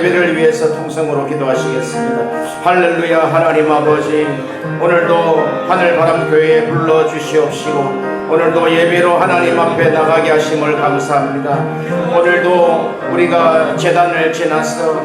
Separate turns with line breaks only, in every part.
예배를 위해서 통성으로 기도하시겠습니다. 할렐루야. 하나님 아버지, 오늘도 하늘바람교회에 불러주시옵시고 오늘도 예배로 하나님 앞에 나가게 하심을 감사합니다. 오늘도 우리가 제단을 지나서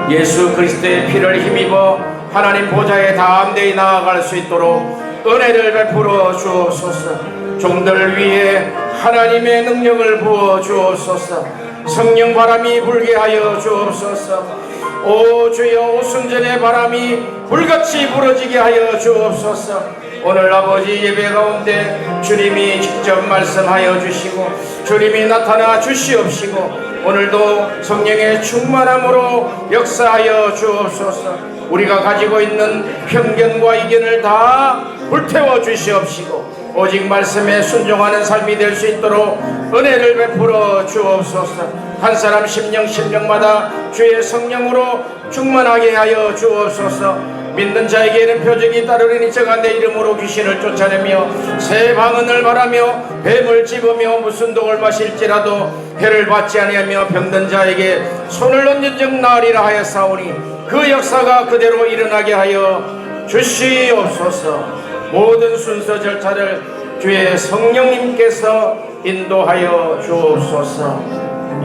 예수 그리스도의 피를 힘입어 하나님 보좌에 담대히 나아갈 수 있도록 은혜를 베풀어 주옵소서. 종들 위에 하나님의 능력을 부어 주옵소서. 성령 바람이 불게 하여 주옵소서. 오 주여, 오순절의 바람이 불같이 불어지게 하여 주옵소서. 오늘 아버지 예배 가운데 주님이 직접 말씀하여 주시고 주님이 나타나 주시옵시고 오늘도 성령의 충만함으로 역사하여 주옵소서. 우리가 가지고 있는 편견과 이견을 다 불태워 주시옵시고 오직 말씀에 순종하는 삶이 될 수 있도록 은혜를 베풀어 주옵소서. 한 사람 심령마다 주의 성령으로 충만하게 하여 주옵소서. 믿는 자에게는 표적이 따르리니 저가 내 이름으로 귀신을 쫓아내며 새 방언을 말하며 뱀을 집으며 무슨 독을 마실지라도 해를 받지 아니하며 병든 자에게 손을 얹은 적 나으리라 하였사오니 그 역사가 그대로 일어나게 하여 주시옵소서. 모든 순서 절차를 주의 성령님께서 인도하여 주옵소서.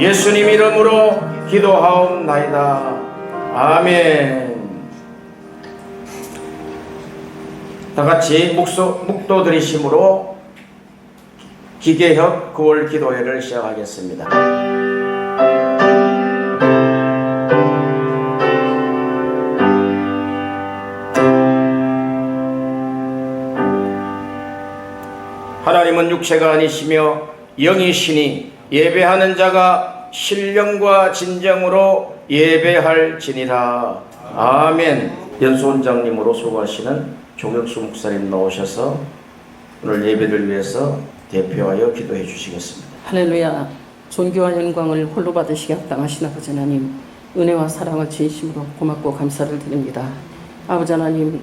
예수님 이름으로 기도하옵나이다. 아멘. 다같이 묵도 드리심으로 기계협 9월 기도회를 시작하겠습니다. 하나님은 육체가 아니시며 영이시니 예배하는 자가 신령과 진정으로 예배할지니라. 아멘. 연수원장님으로 수고하시는 조경수 목사님 나오셔서 오늘 예배를 위해서 대표하여 기도해 주시겠습니다.
할렐루야. 존귀와 영광을 홀로 받으시기 합당하신 아버지 하나님, 은혜와 사랑을 진심으로 고맙고 감사를 드립니다. 아버지 하나님,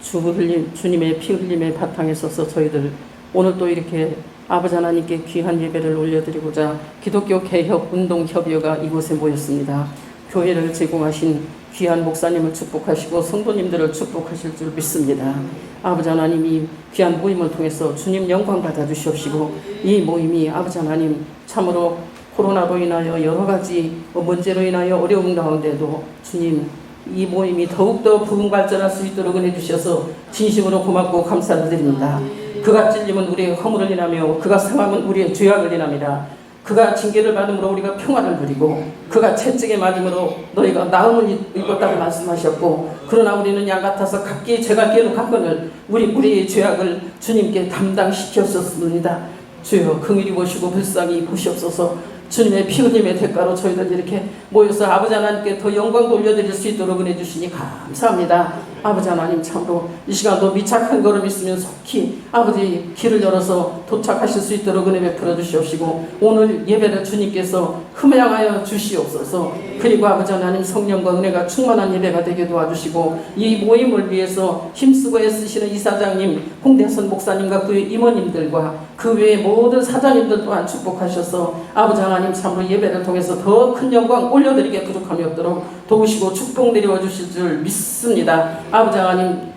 주님의 피 흘림의 바탕에 서서 저희들 오늘 또 이렇게 아버지 하나님께 귀한 예배를 올려드리고자 기독교 개혁 운동 협의회가 이곳에 모였습니다. 교회를 제공하신 귀한 목사님을 축복하시고 성도님들을 축복하실 줄 믿습니다. 아버지 하나님이 귀한 모임을 통해서 주님 영광 받아 주시옵시고 이 모임이 아버지 하나님 참으로 코로나로 인하여 여러 가지 문제로 인하여 어려움 가운데도 주님 이 모임이 더욱더 부흥 발전할 수 있도록 은혜 주셔서 진심으로 고맙고 감사를 드립니다. 그가 찔림은 우리의 허물을 인하며 그가 상함은 우리의 죄악을 인함이라. 그가 징계를 받음으로 우리가 평화를 누리고 그가 채찍에 맞음으로 너희가 나음을 입었다고 말씀하셨고 그러나 우리는 양 같아서 각기 제갈 길을 갔거늘 우리의 죄악을 주님께 담당시켰었습니다. 주여 긍휼히 보시고 불쌍히 보시옵소서. 주님의 피 흘림의 대가로 저희들 이렇게 모여서 아버지 하나님께 더 영광 돌려드릴 수 있도록 은혜 주시니 감사합니다. 아버지 하나님 참으로 이 시간도 미착한 걸음 있으면 속히 아버지 길을 열어서 도착하실 수 있도록 은혜 베풀어 주시옵시고 오늘 예배를 주님께서 흠양하여 주시옵소서. 그리고 아버지 하나님 성령과 은혜가 충만한 예배가 되게 도와주시고 이 모임을 위해서 힘쓰고 애쓰시는 이사장님, 홍대선 목사님과 그의 임원님들과 그 외의 모든 사장님들 또한 축복하셔서 아버지 하나님 참으로 예배를 통해서 더 큰 영광 올려드리게 부족함이 없도록 도우시고 축복 내려와 주실 줄 믿습니다. 아버지 하나님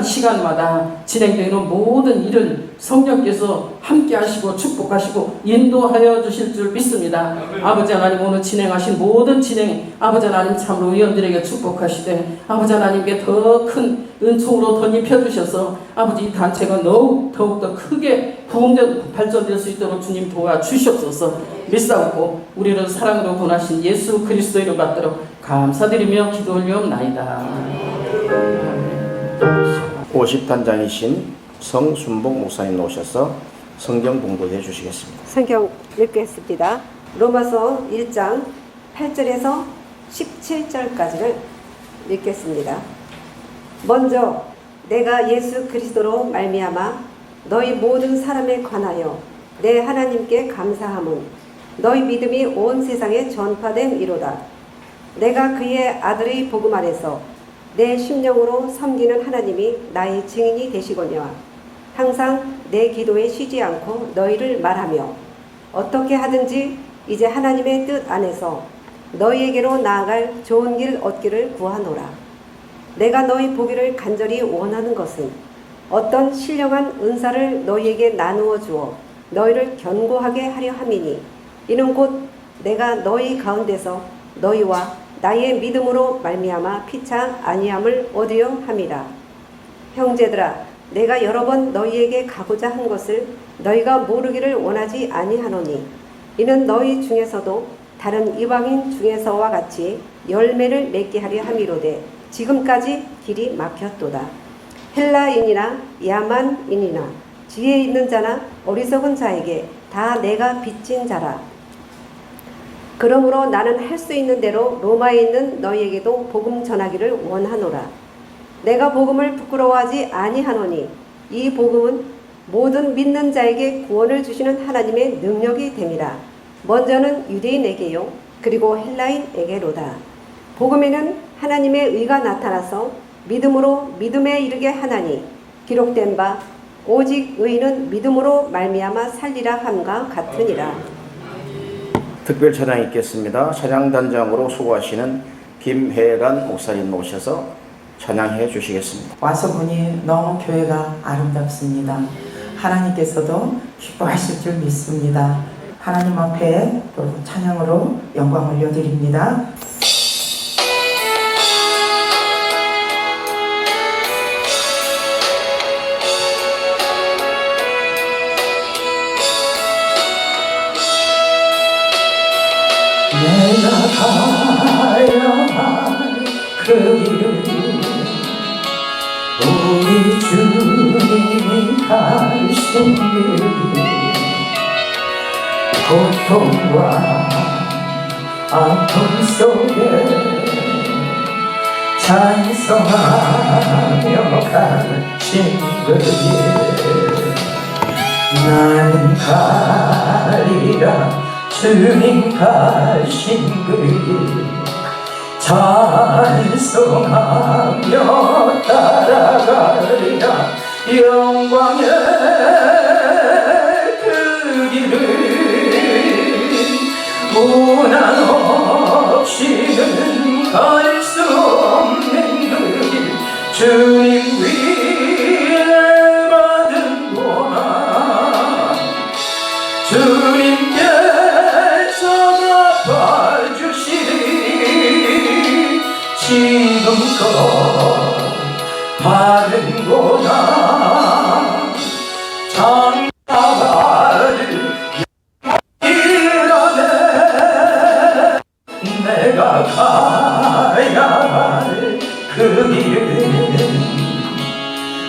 시간마다 진행되는 모든 일을 성령께서 함께 하시고 축복하시고 인도하여 주실 줄 믿습니다. 아버지 하나님 오늘 진행하신 모든 진행 아버지 하나님 참으로 의원들에게 축복하시되 아버지 하나님께 더 큰 은총으로 덧입혀 주셔서 아버지 이 단체가 더욱더 크게 부흥된 발전될 수 있도록 주님 도와주시옵소서. 믿사옵고 우리를 사랑으로 권하신 예수 그리스도의 이름 받도록 감사드리며 기도 올리옵나이다.
50단장이신 성순복 목사님 나오셔서 성경 공부해 주시겠습니다.
성경 읽겠습니다. 로마서 1장 8절에서 17절까지를 읽겠습니다. 먼저 내가 예수 그리스도로 말미암아 너희 모든 사람에 관하여 내 하나님께 감사함은 너희 믿음이 온 세상에 전파됨이로다. 내가 그의 아들의 복음 안에서 내 심령으로 섬기는 하나님이 나의 증인이 되시거니와 항상 내 기도에 쉬지 않고 너희를 말하며 어떻게 하든지 이제 하나님의 뜻 안에서 너희에게로 나아갈 좋은 길 얻기를 구하노라. 내가 너희 보기를 간절히 원하는 것은 어떤 신령한 은사를 너희에게 나누어 주어 너희를 견고하게 하려 함이니 이는 곧 내가 너희 가운데서 너희와 나의 믿음으로 말미암아 피차 아니함을 얻으려 함이라. 형제들아, 내가 여러 번 너희에게 가고자 한 것을 너희가 모르기를 원하지 아니하노니 이는 너희 중에서도 다른 이방인 중에서와 같이 열매를 맺게 하려 함이로되 지금까지 길이 막혔도다. 헬라인이나 야만인이나 지혜 있는 자나 어리석은 자에게 다 내가 빚진 자라. 그러므로 나는 할 수 있는 대로 로마에 있는 너희에게도 복음 전하기를 원하노라. 내가 복음을 부끄러워하지 아니하노니 이 복음은 모든 믿는 자에게 구원을 주시는 하나님의 능력이 됨이라. 먼저는 유대인에게요 그리고 헬라인에게로다. 복음에는 하나님의 의가 나타나서 믿음으로 믿음에 이르게 하나니 기록된 바 오직 의인은 믿음으로 말미암아 살리라 함과 같으니라.
특별 찬양 있겠습니다. 찬양단장으로 수고하시는 김혜란 목사님 모셔서 찬양해 주시겠습니다.
와서 보니 너무 교회가 아름답습니다. 하나님께서도 기뻐하실 줄 믿습니다. 하나님 앞에 또 찬양으로 영광 올려드립니다. 내가 가야 할 그 길은 우리 주님이 가신 길 고통과 아픔 속에 찬송하며 가신 그 길 나는 가리라 주님 가신 그 길 찬송하며 따라가리라 영광의 그 길을 고난 없이는 갈 수 없는 그 길 주님 위에 받은 고난 주님께서 갚아주시리 지금껏 받은 고난 장가를 이뤄내 내가 가야 할 그 길은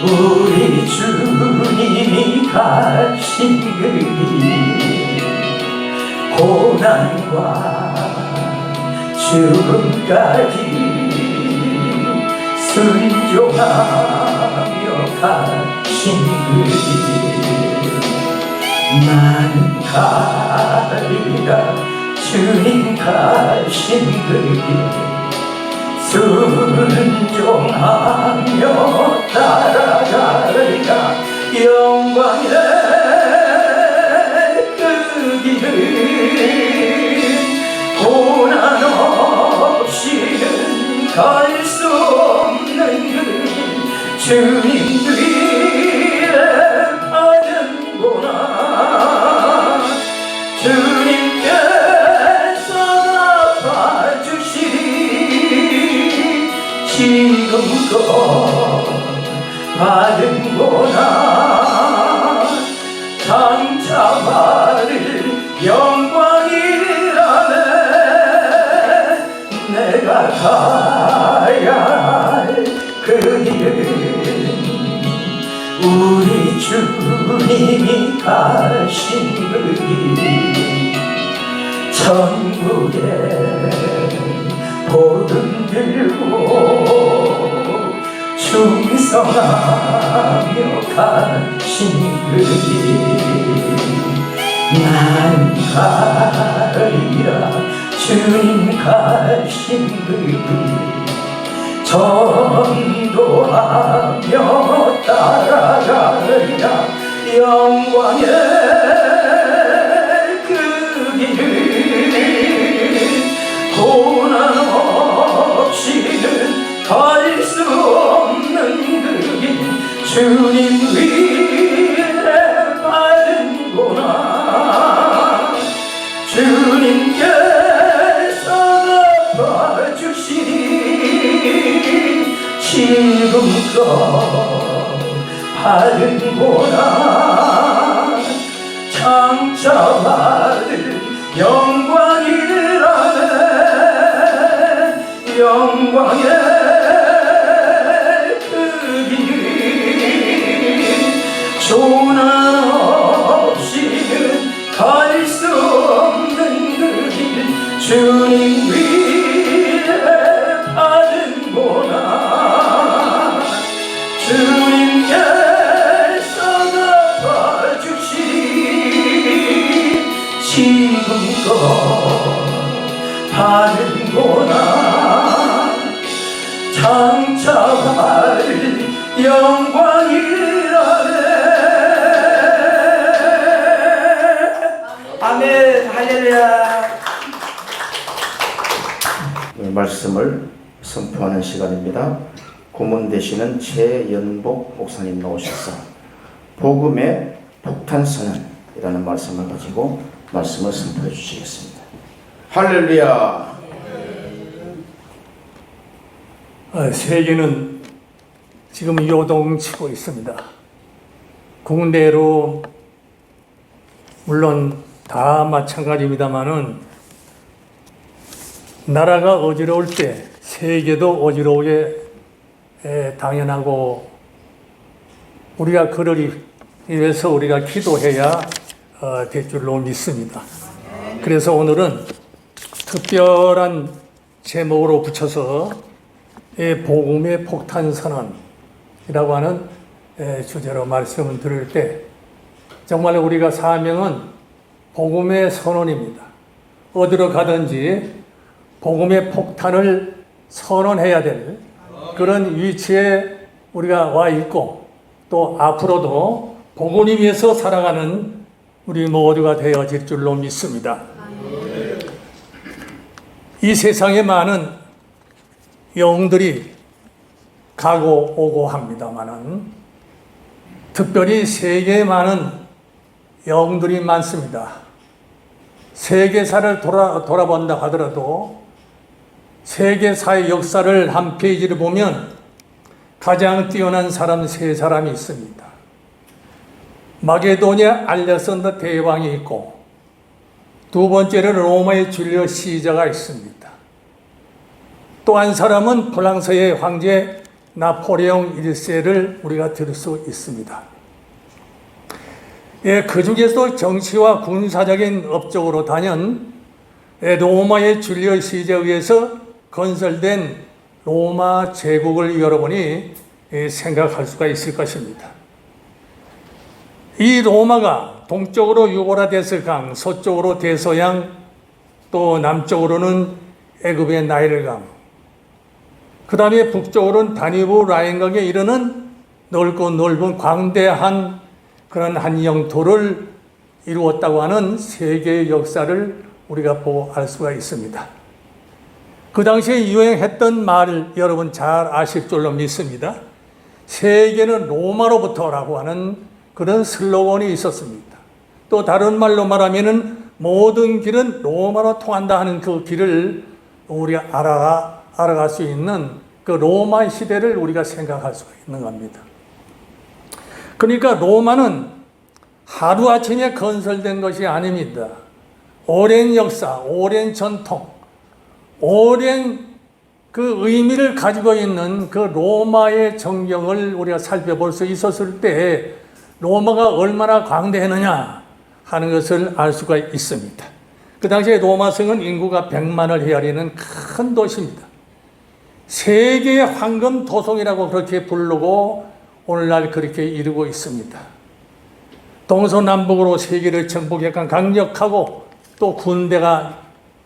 우리 주님이 가신 그 길 고난과 죽음까지 순종하며 가신 그 길 나는 가리라 주님 가신 그 길 순종하며 따라가리라 영광의 그 길을 고난 없이는 갈 수 없는 그 길 주님 위에 받은 고난 주님께서 갚아주시리 지금껏 받은 고난 장차받을 영광이라네 내가 가야 할 그 길은 우리 주님이 가신 그 길 천국에 보름 들고 충성하며 가신 그 길 난 가리라 주님 가신 그 길 전도하며 따라가리라 영광의 그 길을 주님 위에 받은구나. 주님께서 덮어주시니 지금껏 받은구나. 장차 받을 영광이라네. 영광의 그 길, 조난 없이는 갈 수 없는 그 길, 주님 위에 받은구나. 주님께서 덮어주시니 지금껏 받은구나. 장차 받을 영광이라네. 아멘. 할렐루야.
이 말씀을 선포하는 시간입니다. 고문 되시는 최연복 목사님 나오셔서 복음의 폭탄선언이라는 말씀을 가지고 말씀을 선포해 주시겠습니다. 할렐루야.
세계는 지금 요동치고 있습니다. 국내로 물론 다 마찬가지입니다만은 나라가 어지러울 때 세계도 어지러우게 당연하고 우리가 그러기 위해서 우리가 기도해야 될 줄로 믿습니다. 그래서 오늘은 특별한 제목으로 붙여서 복음의 폭탄선언이라고 하는 주제로 말씀을 드릴 때 정말 우리가 사명은 복음의 선언입니다. 어디로 가든지 복음의 폭탄을 선언해야 될 그런 위치에 우리가 와 있고 또 앞으로도 복음을 위해서 살아가는 우리 모두가 되어질 줄로 믿습니다. 이 세상에 많은 영들이 가고 오고 합니다만은 특별히 세계에 많은 영들이 많습니다. 세계사를 돌아본다 하더라도 세계사의 역사를 한 페이지를 보면 가장 뛰어난 사람 세 사람이 있습니다. 마게도니아 알렉산더 대왕이 있고 두 번째는 로마의 줄리어스 시저가 있습니다. 또 한 사람은 프랑스의 황제 나폴레옹 1세를 우리가 들을 수 있습니다. 그 중에서도 정치와 군사적인 업적으로 단연 로마의 줄리어스 시저에 의해서 건설된 로마 제국을 여러분이 생각할 수가 있을 것입니다. 이 로마가 동쪽으로 유보라데스 강, 서쪽으로 대서양, 또 남쪽으로는 애굽의 나일강, 그 다음에 북쪽으로는 다뉴브 라인강에 이르는 넓고 넓은 광대한 그런 한 영토를 이루었다고 하는 세계의 역사를 우리가 보고 알 수가 있습니다. 그 당시에 유행했던 말을 여러분 잘 아실 줄로 믿습니다. 세계는 로마로부터라고 하는 그런 슬로건이 있었습니다. 또 다른 말로 말하면은 모든 길은 로마로 통한다 하는 그 길을 우리가 알아갈 수 있는 그 로마 시대를 우리가 생각할 수가 있는 겁니다. 그러니까 로마는 하루아침에 건설된 것이 아닙니다. 오랜 역사, 오랜 전통, 오랜 그 의미를 가지고 있는 그 로마의 전경을 우리가 살펴볼 수 있었을 때 로마가 얼마나 광대했느냐 하는 것을 알 수가 있습니다. 그 당시에 로마성은 인구가 100만을 헤아리는 큰 도시입니다. 세계의 황금 도성이라고 그렇게 부르고 오늘날 그렇게 이루고 있습니다. 동서남북으로 세계를 정복했던 강력하고 또 군대가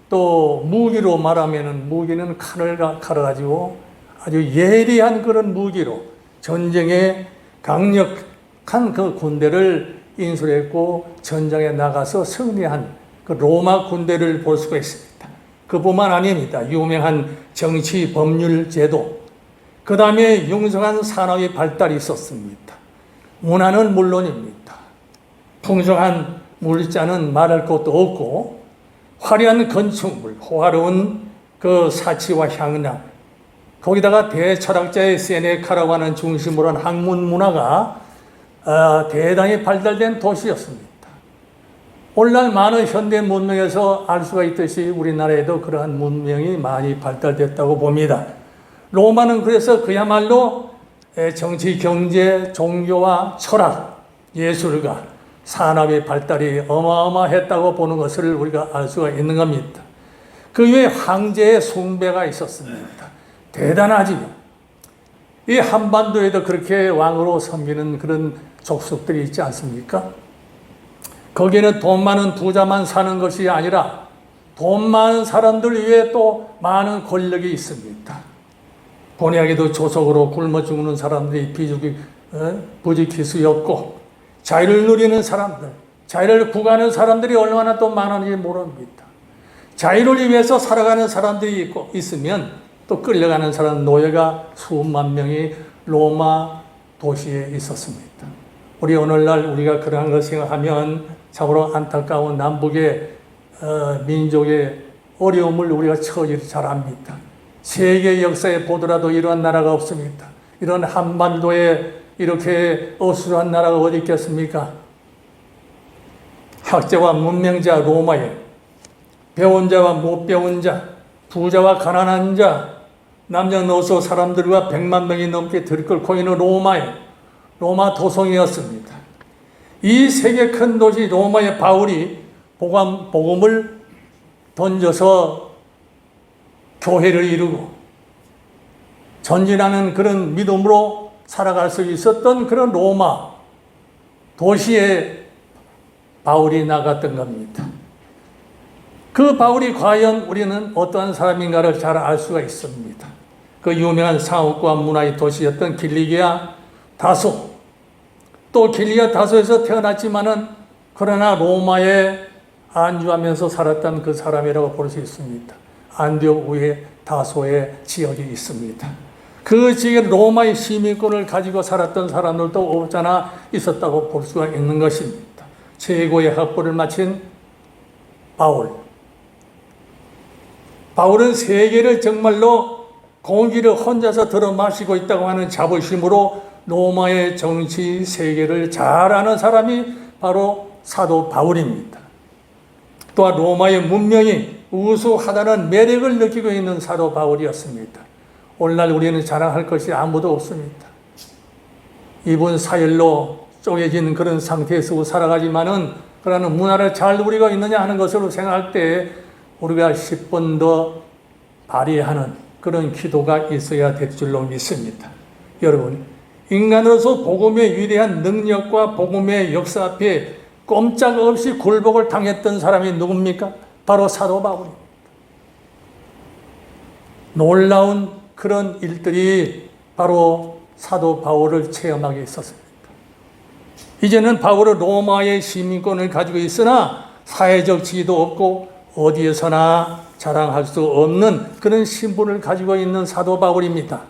또 무기로 말하면은 무기는 칼을 가지고 아주 예리한 그런 무기로 전쟁에 강력한 그 군대를 인수했고 전장에 나가서 승리한 그 로마 군대를 볼 수가 있습니다. 그뿐만 아닙니다. 유명한 정치 법률 제도, 그 다음에 융성한 산업의 발달이 있었습니다. 문화는 물론입니다. 풍성한 물자는 말할 것도 없고 화려한 건축물, 호화로운 그 사치와 향락, 거기다가 대철학자의 세네카라고 하는 중심으로 한 학문 문화가 대단히 발달된 도시였습니다. 오늘날 많은 현대 문명에서 알 수가 있듯이 우리나라에도 그러한 문명이 많이 발달됐다고 봅니다. 로마는 그래서 그야말로 정치, 경제, 종교와 철학, 예술가, 산업의 발달이 어마어마했다고 보는 것을 우리가 알 수가 있는 겁니다. 그 위에 황제의 숭배가 있었습니다. 대단하지요. 이 한반도에도 그렇게 왕으로 섬기는 그런 족속들이 있지 않습니까? 거기에는 돈 많은 부자만 사는 것이 아니라 돈 많은 사람들 위에 또 많은 권력이 있습니다. 본의하게도 조속으로 굶어 죽는 사람들이 부지기수였고 자유를 누리는 사람들, 자유를 구가하는 사람들이 얼마나 또 많은지 모릅니다. 자유를 위해서 살아가는 사람들이 있으면 또 끌려가는 사람, 노예가 수만 명이 로마 도시에 있었습니다. 우리 오늘날 우리가 그러한 걸 생각하면 참으로 안타까운 남북의 민족의 어려움을 우리가 처리를 잘 압니다. 세계 역사에 보더라도 이러한 나라가 없습니다. 이런 한반도에 이렇게 어수선한 나라가 어디 있겠습니까? 학자와 문명자 로마에, 배운 자와 못 배운 자, 부자와 가난한 자, 남녀노소 사람들과 100만 명이 넘게 들끓고 있는 로마에, 로마 도성이었습니다. 이 세계 큰 도시 로마의 바울이 복음을 던져서 교회를 이루고 전진하는 그런 믿음으로 살아갈 수 있었던 그런 로마 도시에 바울이 나갔던 겁니다. 그 바울이 과연 우리는 어떠한 사람인가를 잘 알 수가 있습니다. 그 유명한 상업과 문화의 도시였던 길리기아 다소, 또 길리기아 다소에서 태어났지만은 그러나 로마에 안주하면서 살았던 그 사람이라고 볼 수 있습니다. 안디옥 위에 다소의 지역이 있습니다. 그 지역에 로마의 시민권을 가지고 살았던 사람들도 없잖아 있었다고 볼 수가 있는 것입니다. 최고의 학부를 마친 바울은 세계를 정말로 공기를 혼자서 들어 마시고 있다고 하는 자부심으로 로마의 정치 세계를 잘 아는 사람이 바로 사도 바울입니다. 또한 로마의 문명이 우수하다는 매력을 느끼고 있는 사도 바울이었습니다. 오늘날 우리는 자랑할 것이 아무도 없습니다. 이분 사열로 쪼개진 그런 상태에서 살아가지만은 그러는 문화를 잘 누리고 있느냐 하는 것으로 생각할 때 우리가 10번 더 발휘하는 그런 기도가 있어야 될 줄로 믿습니다. 여러분, 인간으로서 복음의 위대한 능력과 복음의 역사 앞에 꼼짝없이 굴복을 당했던 사람이 누굽니까? 바로 사도 바울입니다. 놀라운 그런 일들이 바로 사도 바울을 체험하게 있었습니다. 이제는 바울은 로마의 시민권을 가지고 있으나 사회적 지위도 없고 어디에서나 자랑할 수 없는 그런 신분을 가지고 있는 사도 바울입니다.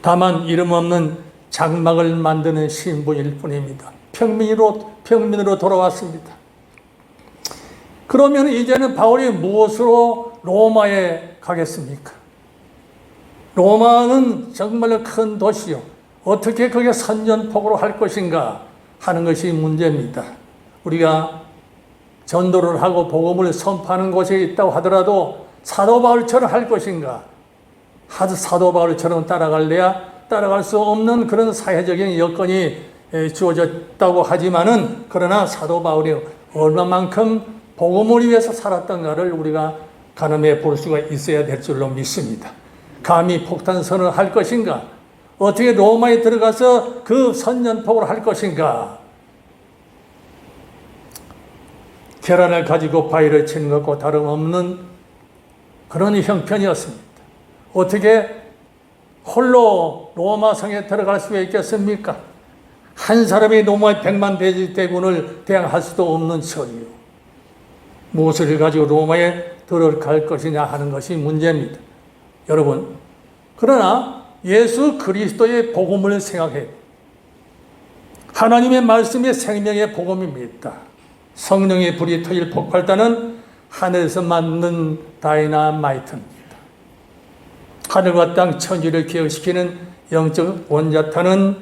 다만 이름 없는 장막을 만드는 신분일 뿐입니다. 평민으로 돌아왔습니다. 그러면 이제는 바울이 무엇으로 로마에 가겠습니까? 로마는 정말로 큰 도시요. 어떻게 그게 선전포고로 할 것인가 하는 것이 문제입니다. 우리가 전도를 하고 복음을 선포하는 곳에 있다고 하더라도 사도 바울처럼 할 것인가? 사도 바울처럼 따라갈래야 따라갈 수 없는 그런 사회적인 여건이 주어졌다고 하지만은 그러나 사도 바울이 얼마만큼 복음을 위해서 살았던가를 우리가 가늠해 볼 수가 있어야 될 줄로 믿습니다. 감히 폭탄선을 할 것인가? 어떻게 로마에 들어가서 그 선전포고를 할 것인가? 계란을 가지고 바위를 치는 것과 다름없는 그런 형편이었습니다. 어떻게 홀로 로마 성에 들어갈 수 있겠습니까? 한 사람이 로마의 100만 대군을 대항할 수도 없는 처지요. 무엇을 가지고 로마에 들어갈 것이냐 하는 것이 문제입니다. 여러분, 그러나 예수 그리스도의 복음을 생각해요. 하나님의 말씀이 생명의 복음입니다. 성령의 불이 터질 폭발단은 하늘에서 만든 다이나마이트입니다. 하늘과 땅 천지를 기억시키는 영적 원자탄은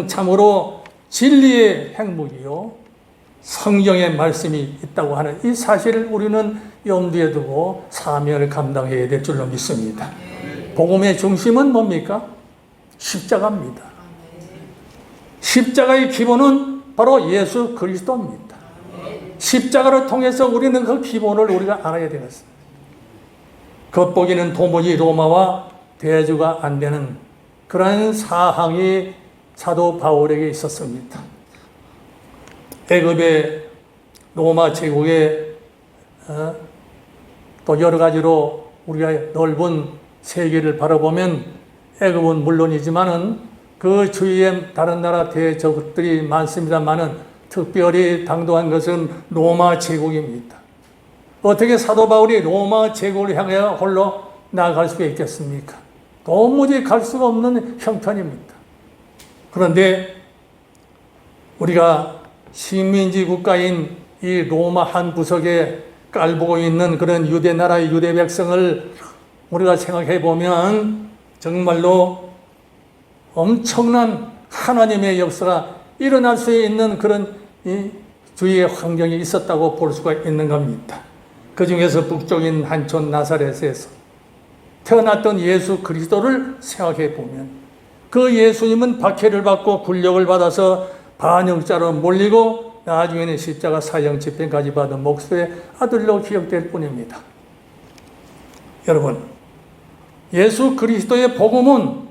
참으로 진리의 행복이요 성경의 말씀이 있다고 하는 이 사실을 우리는 염두에 두고 사명을 감당해야 될 줄로 믿습니다. 복음의 중심은 뭡니까? 십자가입니다. 십자가의 기본은 바로 예수 그리스도입니다. 십자가를 통해서 우리는 그 기본을 우리가 알아야 되겠습니다. 겉보기는 도무지 로마와 대조가 안 되는 그러한 사항이 사도 바울에게 있었습니다. 애굽의 로마 제국의 또 여러 가지로 우리가 넓은 세계를 바라보면 애굽은 물론이지만은 그 주위에 다른 나라 대적들이 많습니다만은 특별히 당도한 것은 로마 제국입니다. 어떻게 사도 바울이 로마 제국을 향해 홀로 나아갈 수가 있겠습니까? 도무지 갈 수가 없는 형편입니다. 그런데 우리가 식민지 국가인 이 로마 한 구석에 깔보고 있는 그런 유대 나라의 유대 백성을 우리가 생각해 보면 정말로 엄청난 하나님의 역사가 일어날 수 있는 그런 이 주위의 환경이 있었다고 볼 수가 있는 겁니다. 그 중에서 북쪽인 한촌 나사렛에서 태어났던 예수 그리스도를 생각해 보면 그 예수님은 박해를 받고 굴욕을 받아서 반역자로 몰리고 나중에는 십자가 사형 집행까지 받은 목수의 아들로 기억될 뿐입니다. 여러분, 예수 그리스도의 복음은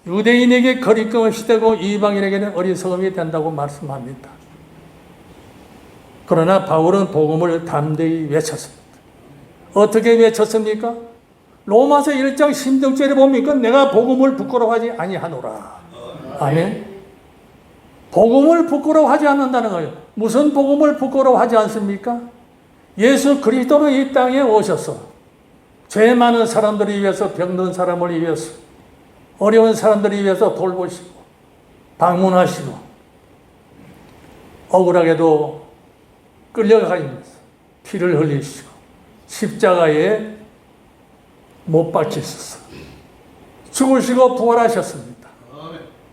유대인에게 거리낌없이 되고 이방인에게는 어리석음이 된다고 말씀합니다. 그러나 바울은 복음을 담대히 외쳤습니다. 어떻게 외쳤습니까? 로마서 1장 16절에 보니까 내가 복음을 부끄러워하지 아니하노라. 아멘. 복음을 부끄러워하지 않는다는 거예요. 무슨 복음을 부끄러워하지 않습니까? 예수 그리스도로 이 땅에 오셔서 죄 많은 사람들을 위해서, 병든 사람을 위해서, 어려운 사람들을 위해서 돌보시고 방문하시고 억울하게도 끌려가면서 피를 흘리시고 십자가에 못 박히셔서 죽으시고 부활하셨습니다.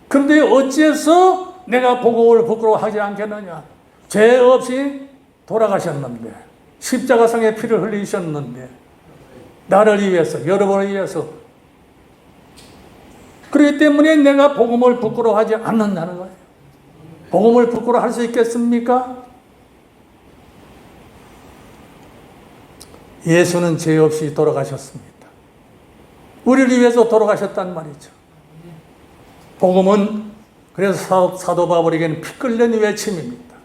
그런데 어찌해서 내가 복음을 부끄러워하지 않겠느냐? 죄 없이 돌아가셨는데 십자가상에 피를 흘리셨는데 나를 위해서, 여러분을 위해서. 그렇기 때문에 내가 복음을 부끄러워하지 않는다는 거예요. 복음을 부끄러워할 수 있겠습니까? 예수는 죄 없이 돌아가셨습니다. 우리를 위해서 돌아가셨단 말이죠. 복음은 그래서 사도 바울에게는 피 끓는 외침입니다.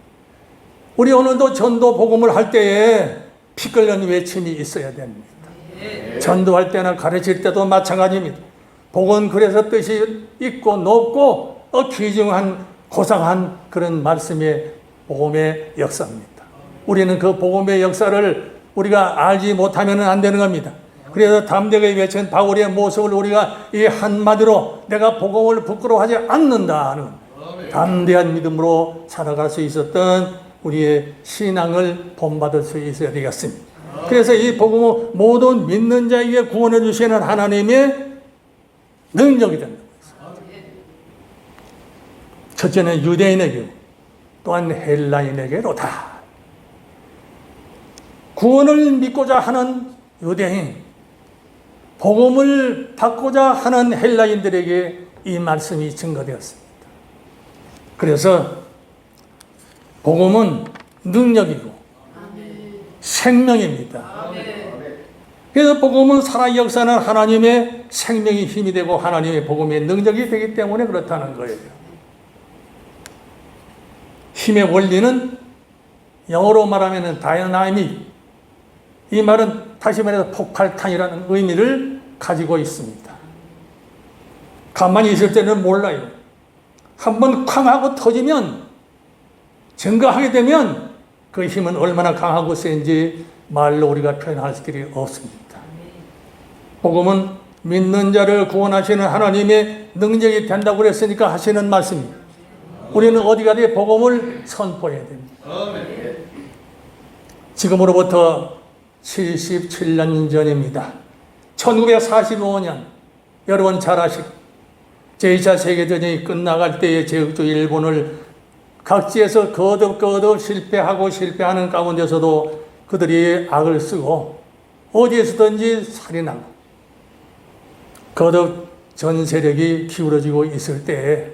우리 오늘도 전도 복음을 할 때에 피 끓는 외침이 있어야 됩니다. 전도할 때나 가르칠 때도 마찬가지입니다. 복은 그래서 뜻이 있고 높고 귀중한 고상한 그런 말씀의 복음의 역사입니다. 우리는 그 복음의 역사를 우리가 알지 못하면 안 되는 겁니다. 그래서 담대하게 외친 바울의 모습을 우리가 이 한마디로 내가 복음을 부끄러워하지 않는다는 담대한 믿음으로 살아갈 수 있었던 우리의 신앙을 본받을 수 있어야 되겠습니다. 그래서 이 복음은 모든 믿는 자에게 구원해 주시는 하나님의 능력이 된다고 했습니다. 첫째는 유대인에게, 또한 헬라인에게로다. 구원을 믿고자 하는 유대인, 복음을 받고자 하는 헬라인들에게 이 말씀이 증거되었습니다. 그래서 복음은 능력이고 생명입니다. 그래서 복음은 살아 역사는 하나님의 생명이 힘이 되고 하나님의 복음의 능력이 되기 때문에 그렇다는 거예요. 힘의 원리는 영어로 말하면 다이나믹, 이 말은 다시 말해서 폭발탄이라는 의미를 가지고 있습니다. 가만히 있을 때는 몰라요. 한번 쾅 하고 터지면, 증거하게 되면 그 힘은 얼마나 강하고 센지 말로 우리가 표현할 길이 없습니다. 복음은 믿는 자를 구원하시는 하나님의 능력이 된다고 그랬으니까 하시는 말씀입니다. 우리는 어디 가든 복음을 선포해야 됩니다. 지금으로부터 77년 전입니다. 1945년, 여러분 잘 아시고 제2차 세계대전이 끝나갈 때에 제국주 일본을 각지에서 거듭 실패하는 가운데서도 그들이 악을 쓰고 어디에서든지 살인하고 거듭 전 세력이 기울어지고 있을 때에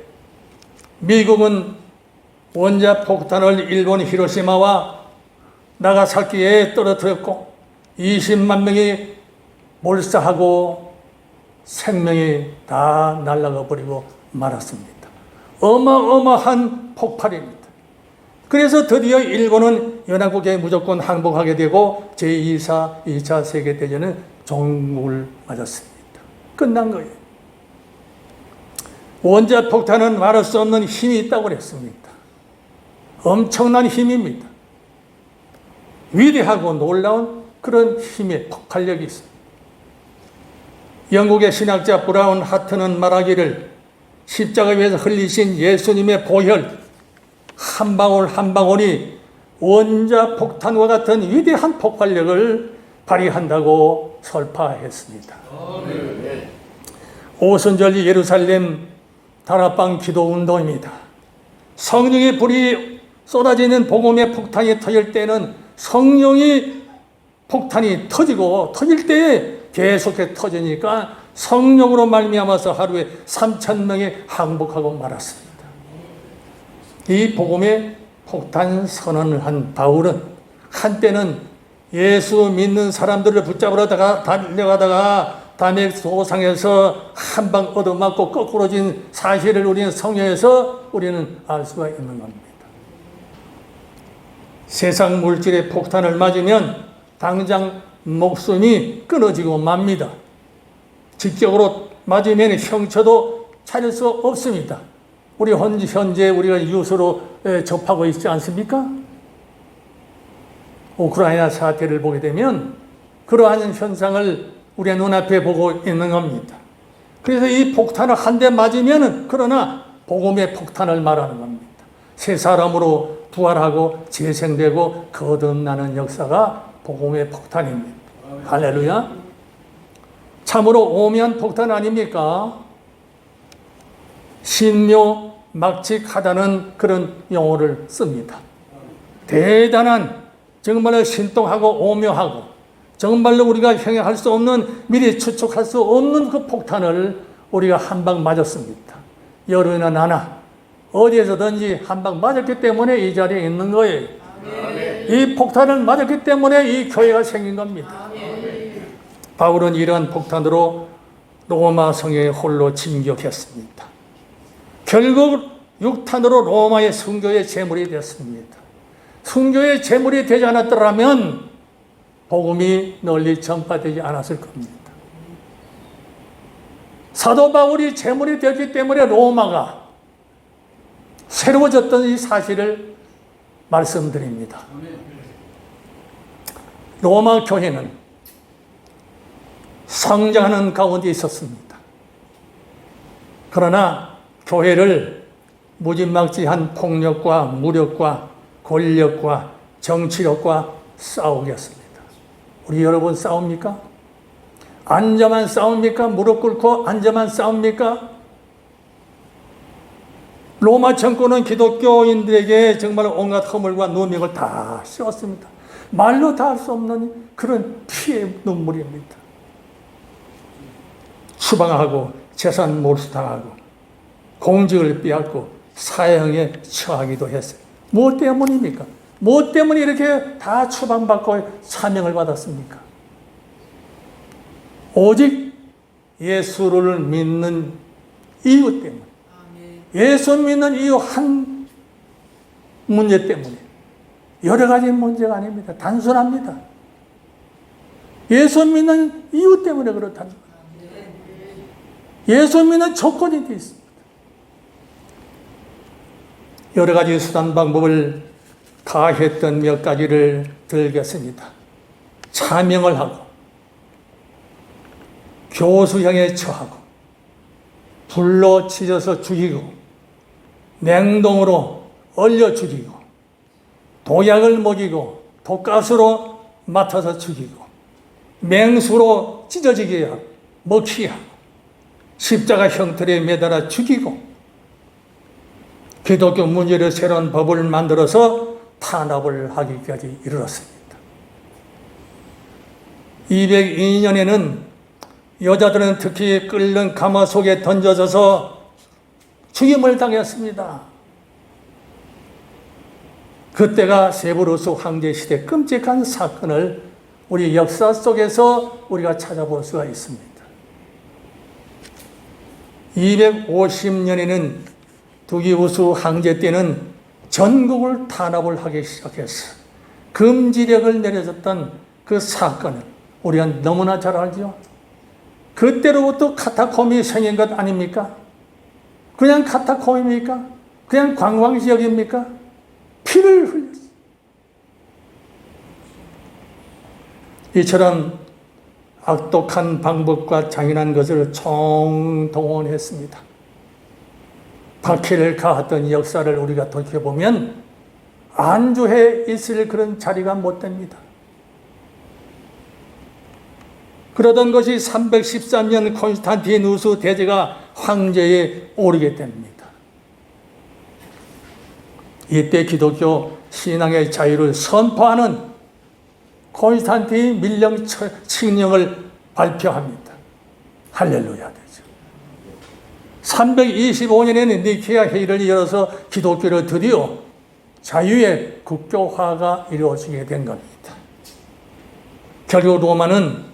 미국은 원자 폭탄을 일본 히로시마와 나가사키에 떨어뜨렸고 20만 명이 몰사하고 생명이 다 날아가 버리고 말았습니다. 어마어마한 폭발입니다. 그래서 드디어 일본은 연합국에 무조건 항복하게 되고 제2차 세계대전은 종국을 맞았습니다. 끝난 거예요. 원자 폭탄은 말할 수 없는 힘이 있다고 그랬습니다. 엄청난 힘입니다. 위대하고 놀라운 그런 힘의 폭발력이 있습니다. 영국의 신학자 브라운 하트는 말하기를 십자가 위에서 흘리신 예수님의 보혈 한 방울 한 방울이 원자 폭탄과 같은 위대한 폭발력을 발휘한다고 설파했습니다. 오순절 예루살렘 다락방 기도 운동입니다. 성령의 불이 쏟아지는 복음의 폭탄이 터질 때는 성령이 폭탄이 터질 때에 계속해 터지니까 성령으로 말미암아서 하루에 3,000명이 항복하고 말았습니다. 이 복음의 폭탄 선언을 한 바울은 한때는 예수 믿는 사람들을 붙잡으러 달려가다가 담의 소상에서 한 방 얻어맞고 거꾸로진 사실을 우리는 성경에서 우리는 알 수가 있는 겁니다. 세상 물질의 폭탄을 맞으면 당장 목숨이 끊어지고 맙니다. 직접으로 맞으면 형처도 차릴 수 없습니다. 우리 현재 우리가 뉴스로 접하고 있지 않습니까? 우크라이나 사태를 보게 되면 그러한 현상을 우리의 눈앞에 보고 있는 겁니다. 그래서 이 폭탄을 한 대 맞으면 그러나 복음의 폭탄을 말하는 겁니다. 새 사람으로 부활하고 재생되고 거듭나는 역사가 복음의 폭탄입니다. 할렐루야. 참으로 오묘한 폭탄 아닙니까? 신묘막측하다는 그런 용어를 씁니다. 대단한 정말로 신통하고 오묘하고 정말로 우리가 형용할 수 없는 미리 추측할 수 없는 그 폭탄을 우리가 한 방 맞았습니다. 여러분이나 나나 어디에서든지 한 방 맞았기 때문에 이 자리에 있는 거예요. 이 폭탄을 맞았기 때문에 이 교회가 생긴 겁니다. 바울은 이러한 폭탄으로 로마 성에 홀로 진격했습니다. 결국 6탄으로 로마의 순교의 제물이 됐습니다. 순교의 제물이 되지 않았더라면 복음이 널리 전파되지 않았을 겁니다. 사도 바울이 제물이 되었기 때문에 로마가 새로워졌던 이 사실을 말씀드립니다. 로마 교회는 성장하는 가운데 있었습니다. 그러나 교회를 무지막지한 폭력과 무력과 권력과 정치력과 싸우게 했습니다. 우리 여러분 싸웁니까? 앉아만 싸웁니까? 무릎 꿇고 앉아만 싸웁니까? 로마 정권은 기독교인들에게 정말 온갖 허물과 누명을 다 씌웠습니다. 말로 다 할 수 없는 그런 피의 눈물입니다. 추방하고 재산 몰수당하고 공직을 빼앗고 사형에 처하기도 했어요. 무엇 때문입니까? 무엇 때문에 이렇게 다 추방받고 사명을 받았습니까? 오직 예수를 믿는 이유 때문에, 예수 믿는 이유 한 문제 때문에, 여러 가지 문제가 아닙니다. 단순합니다. 예수 믿는 이유 때문에 그렇다는 거예요. 예수 믿는 조건이 되어 있습니다. 여러 가지 수단 방법을 가했던 몇 가지를 들겠습니다. 차명을 하고 교수형에 처하고 불로 찢어서 죽이고 냉동으로 얼려 죽이고, 독약을 먹이고, 독가스로 맡아서 죽이고, 맹수로 찢어지게 하고, 먹히게 하고, 십자가 형틀에 매달아 죽이고, 기독교 문제로 새로운 법을 만들어서 탄압을 하기까지 이르렀습니다. 202년에는 여자들은 특히 끓는 가마 속에 던져져서 죽임을 당했습니다. 그때가 세브루스 황제 시대 끔찍한 사건을 우리 역사 속에서 우리가 찾아볼 수가 있습니다. 250년에는 두기우스 황제 때는 전국을 탄압을 하기 시작했어. 금지령을 내려줬던 그 사건을 우리가 너무나 잘 알죠. 그때로부터 카타콤이 생긴 것 아닙니까? 그냥 카타콤입니까? 그냥 관광지역입니까? 피를 흘렸어. 이처럼 악독한 방법과 잔인한 것을 총동원했습니다. 박해를 가했던 역사를 우리가 돌이켜보면 안주해 있을 그런 자리가 못 됩니다. 그러던 것이 313년 콘스탄티누스 대제가 황제에 오르게 됩니다. 이때 기독교 신앙의 자유를 선포하는 콘스탄틴 밀령 칙령을 발표합니다. 할렐루야 되죠. 325년에는 니케아 회의를 열어서 기독교를 드디어 자유의 국교화가 이루어지게 된 겁니다. 결국 로마는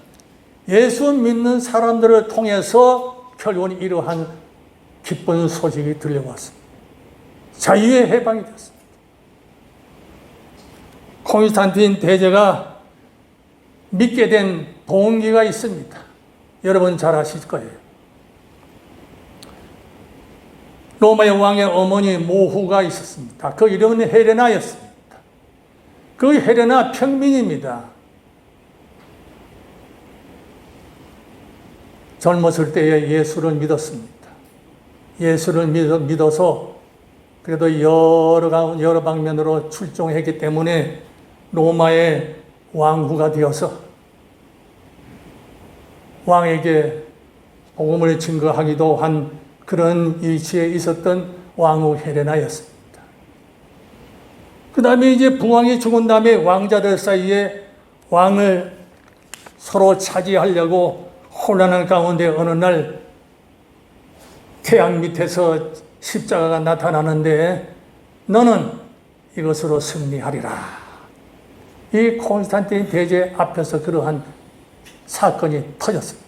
예수 믿는 사람들을 통해서 결국은 이러한 기쁜 소식이 들려왔습니다. 자유의 해방이 됐습니다. 콘스탄틴 대제가 믿게 된 동기가 있습니다. 여러분 잘 아실 거예요. 로마의 왕의 어머니 모후가 있었습니다. 그 이름은 헬레나였습니다. 그 헬레나 평민입니다. 젊었을 때에 예수를 믿었습니다. 예수를 믿어서 그래도 여러 방면으로 출중했기 때문에 로마의 왕후가 되어서 왕에게 복음을 증거하기도 한 그런 위치에 있었던 왕후 헬레나였습니다. 그 다음에 이제 부왕이 죽은 다음에 왕자들 사이에 왕을 서로 차지하려고 혼란한 가운데 어느 날 태양 밑에서 십자가가 나타나는데 너는 이것으로 승리하리라. 이 콘스탄틴 대제 앞에서 그러한 사건이 터졌습니다.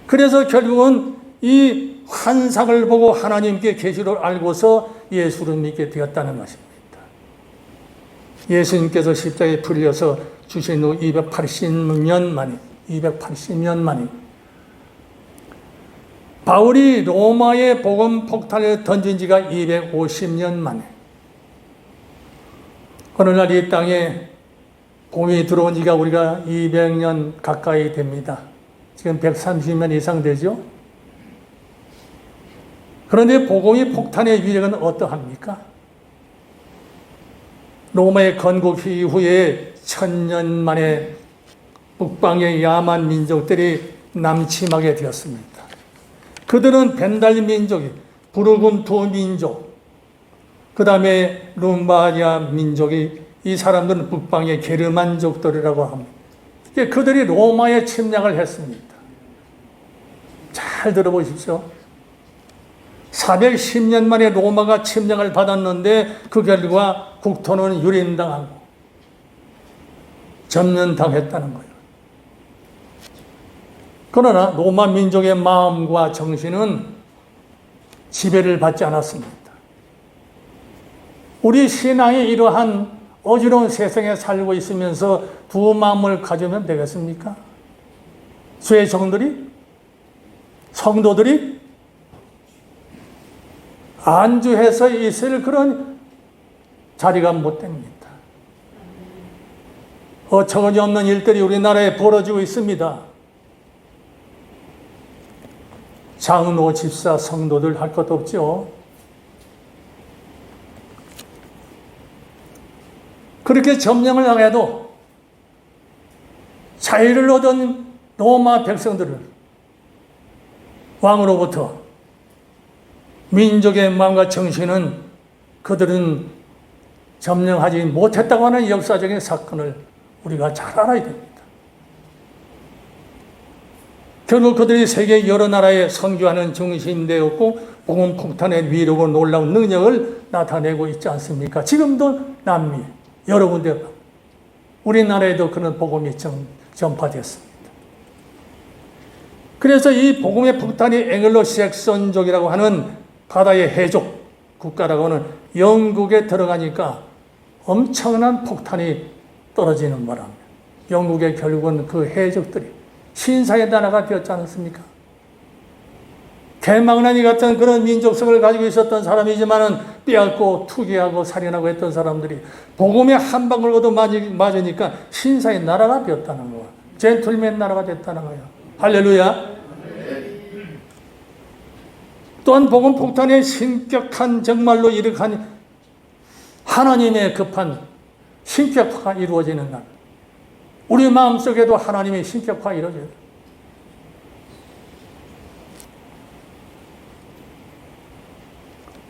그래서 결국은 이 환상을 보고 하나님께 계시를 알고서 예수를 믿게 되었다는 것입니다. 예수님께서 십자가에 풀려서 주신 후 280년 만에 바울이 로마의 복음 폭탄을 던진 지가 250년 만에 어느 날 이 땅에 복음이 들어온 지가 우리가 200년 가까이 됩니다. 지금 130년 이상 되죠? 그런데 복음의 폭탄의 위력은 어떠합니까? 로마의 건국 이후에 1000년 만에 북방의 야만 민족들이 남침하게 되었습니다. 그들은 벤달 민족이, 부르군투 민족, 그 다음에 룸바리아 민족이, 이 사람들은 북방의 게르만족들이라고 합니다. 그들이 로마에 침략을 했습니다. 잘 들어보십시오. 410년 만에 로마가 침략을 받았는데 그 결과 국토는 유린당하고 점령당했다는 거예요. 그러나 로마 민족의 마음과 정신은 지배를 받지 않았습니다. 우리 신앙이 이러한 어지러운 세상에 살고 있으면서 두 마음을 가지면 되겠습니까? 주의 종들이, 성도들이 안주해서 있을 그런 자리가 못 됩니다. 어처구니 없는 일들이 우리나라에 벌어지고 있습니다. 장로, 집사, 성도들 할 것도 없죠. 그렇게 점령을 당해도 자유를 얻은 로마 백성들을 왕으로부터 민족의 마음과 정신은 그들은 점령하지 못했다고 하는 역사적인 사건을 우리가 잘 알아야 됩니다. 결국 그들이 세계 여러 나라에 선교하는 중심이 되었고 복음 폭탄의 위력으로 놀라운 능력을 나타내고 있지 않습니까? 지금도 남미 여러 군데 우리나라에도 그런 복음이 전파되었습니다. 그래서 이 복음의 폭탄이 앵글로색선족이라고 하는 바다의 해족 국가라고 하는 영국에 들어가니까 엄청난 폭탄이 떨어지는 바람에 영국의 결국은 그 해적들이 신사의 나라가 되었지 않습니까? 개망나니 같은 그런 민족성을 가지고 있었던 사람이지만은 빼앗고 투기하고 살인하고 했던 사람들이 복음의 한 방울 얻어 맞으니까 신사의 나라가 되었다는 거야. 젠틀맨 나라가 됐다는 거야. 할렐루야. 또한 복음 폭탄의 신격한 정말로 일으킨 하나님의 급한 신격화가 이루어지는 날. 우리 마음속에도 하나님의 신격화가 이루어져요.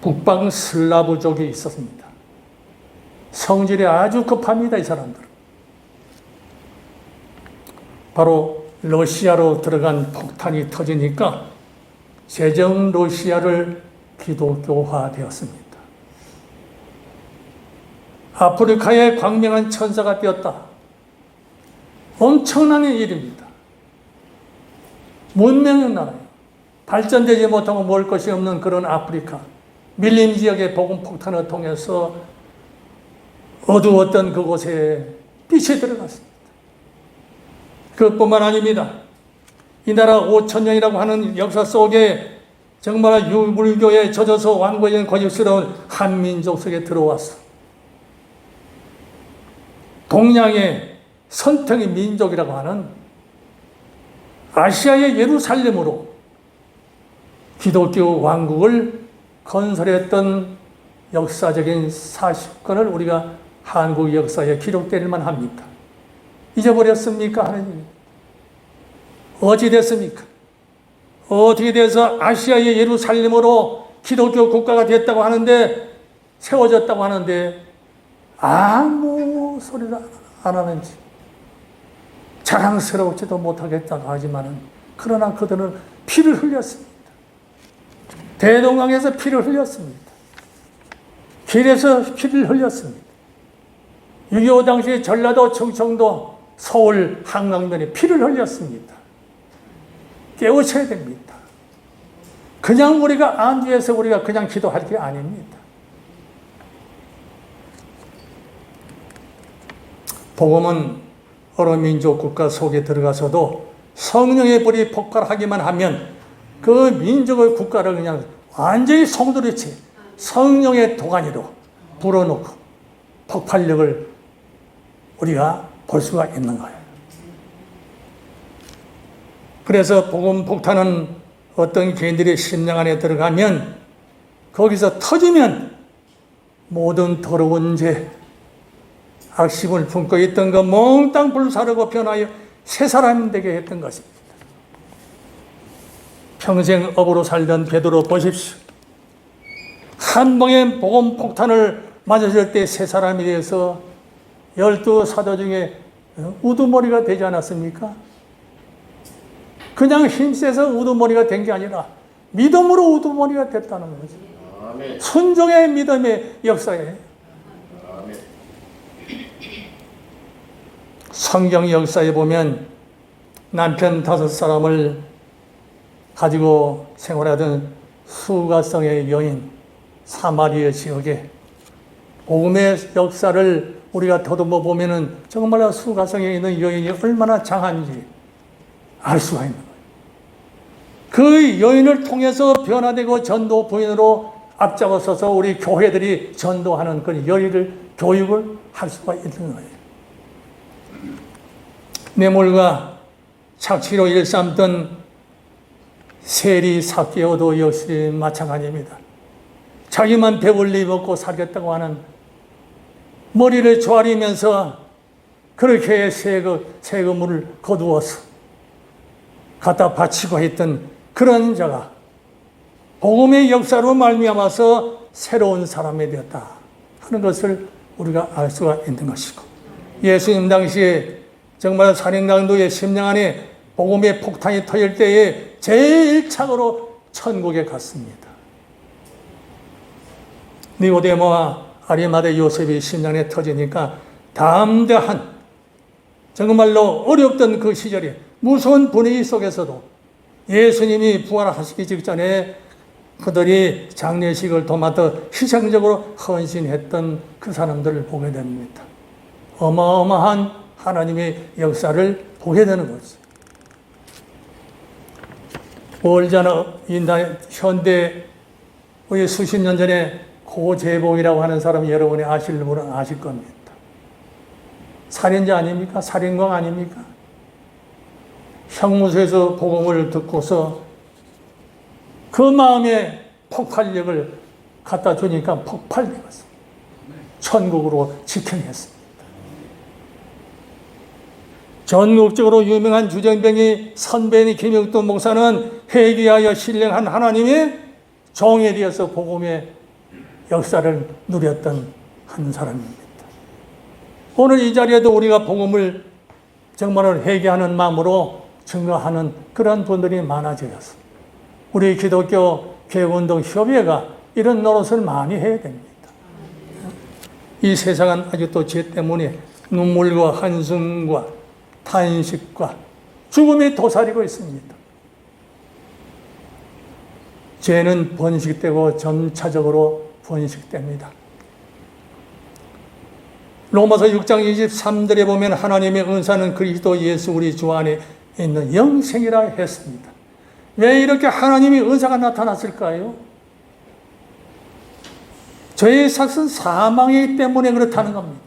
북방 슬라브족이 있었습니다. 성질이 아주 급합니다, 이 사람들. 바로 러시아로 들어간 폭탄이 터지니까 제정 러시아를 기독교화 되었습니다. 아프리카의 광명한 천사가 되었다. 엄청난 일입니다. 문명의 나라예요. 발전되지 못하고 먹을 것이 없는 그런 아프리카 밀림 지역의 복음 폭탄을 통해서 어두웠던 그곳에 빛이 들어갔습니다. 그것뿐만 아닙니다. 이 나라 5,000년이라고 하는 역사 속에 정말 유물교에 젖어서 완고한 고집스러운 한민족 속에 들어왔어. 동양의 선택의 민족이라고 하는 아시아의 예루살렘으로 기독교 왕국을 건설했던 역사적인 사건을 우리가 한국 역사에 기록될 만합니다. 잊어버렸습니까? 하나님? 어찌 됐습니까? 어떻게 돼서 아시아의 예루살렘으로 기독교 국가가 됐다고 하는데 세워졌다고 하는데 아무 소리도 안 하는지 자랑스러우지도 못하겠다고 하지만은 그러나 그들은 피를 흘렸습니다. 대동강에서 피를 흘렸습니다. 길에서 피를 흘렸습니다. 6.25 당시 전라도, 충청도, 서울, 한강변에 피를 흘렸습니다. 깨우쳐야 됩니다. 그냥 우리가 안주해서 우리가 그냥 기도할 게 아닙니다. 복음은 어느 민족 국가 속에 들어가서도 성령의 불이 폭발하기만 하면 그 민족의 국가를 그냥 완전히 송두리째 성령의 도가니로 불어넣고 폭발력을 우리가 볼 수가 있는 거예요. 그래서 복음 폭탄은 어떤 개인들의 심령 안에 들어가면 거기서 터지면 모든 더러운 죄, 악심을 품고 있던 거 몽땅 불사르고 변하여 새 사람이 되게 했던 것입니다. 평생 업으로 살던 베드로 보십시오. 한 방에 복음 폭탄을 맞았을 때 새 사람이 되어서 12사도 중에 우두머리가 되지 않았습니까? 그냥 힘세서 우두머리가 된 게 아니라 믿음으로 우두머리가 됐다는 거죠. 아멘. 순종의 믿음의 역사예요. 아멘. 성경 역사에 보면 남편 5사람을 가지고 생활하던 수가성의 여인 사마리아 지역에 복음의 역사를 우리가 더듬어 보면은 정말 수가성에 있는 여인이 얼마나 장한지 알 수가 있는 거예요. 그 여인을 통해서 변화되고 전도 부인으로 앞장서서 우리 교회들이 전도하는 그 교육을 할 수가 있는 거예요. 뇌물과 착취로 일삼던 세리 사개오도 역시 마찬가지입니다. 자기만 배불리 먹고 살겠다고 하는 머리를 조아리면서 그렇게 세금을 거두어서 갖다 바치고 했던 그런 자가 복음의 역사로 말미암아서 새로운 사람이 되었다 하는 것을 우리가 알 수가 있는 것이고, 예수님 당시에 정말 산행강도의 심령 안에 복음의 폭탄이 터질 때에 제일 착으로 천국에 갔습니다. 니고데모와 아리마대 요셉이 심령에 터지니까 담대한, 정말로 어렵던 그 시절에 무서운 분위기 속에서도 예수님이 부활하시기 직전에 그들이 장례식을 도맡아 희생적으로 헌신했던 그 사람들을 보게 됩니다. 어마어마한 하나님의 역사를 보게 되는 거죠. 멀잖아 현대의 수십 년 전에 고재봉이라고 하는 사람 여러분이 아실 분은 아실 겁니다. 살인자 아닙니까? 살인광 아닙니까? 형무소에서 복음을 듣고서 그 마음에 폭발력을 갖다 주니까 폭발되었습니다. 천국으로 직행했습니다. 전국적으로 유명한 주정뱅이 선배인 김영도 목사는 회개하여 신령한 하나님의 종에 되어서 복음의 역사를 누렸던 한 사람입니다. 오늘 이 자리에도 우리가 복음을 정말 회개하는 마음으로 증거하는 그런 분들이 많아져서 우리 기독교 개혁운동 협의회가 이런 노릇을 많이 해야 됩니다. 이 세상은 아직도 죄 때문에 눈물과 한숨과 탄식과 죽음이 도사리고 있습니다. 죄는 번식되고 점차적으로 번식됩니다. 로마서 6장 23절에 보면 하나님의 은사는 그리스도 예수 우리 주 안에 있는 영생이라 했습니다. 왜 이렇게 하나님의 은사가 나타났을까요? 죄의 삭은 사망이기 때문에 그렇다는 겁니다.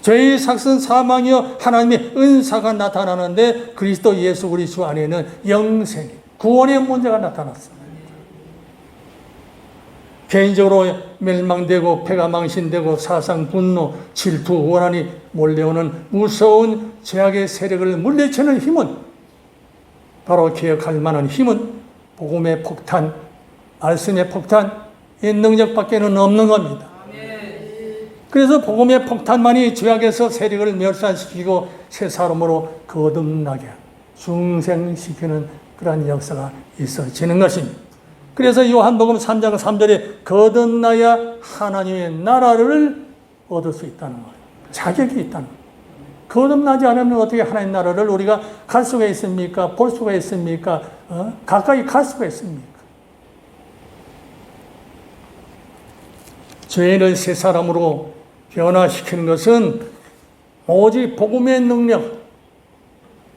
죄의 삭은 사망이요 하나님의 은사가 나타나는데 그리스도 예수 우리 주 안에는 영생, 구원의 문제가 나타났습니다. 개인적으로 멸망되고 패가 망신되고 사상, 분노, 질투, 원한이 몰려오는 무서운 죄악의 세력을 물리치는 힘은 바로 기억할 만한 힘은 복음의 폭탄, 말씀의 폭탄, 이 능력밖에는 없는 겁니다. 그래서 복음의 폭탄만이 죄악에서 세력을 멸살시키고 새 사람으로 거듭나게 중생시키는 그러한 역사가 있어지는 것입니다. 그래서 요한복음 3장 3절에 거듭나야 하나님의 나라를 얻을 수 있다는 거예요. 자격이 있다는 거예요. 거듭나지 않으면 어떻게 하나님 나라를 우리가 갈 수가 있습니까? 볼 수가 있습니까? 가까이 갈 수가 있습니까? 죄인을 새 사람으로 변화시키는 것은 오직 복음의 능력,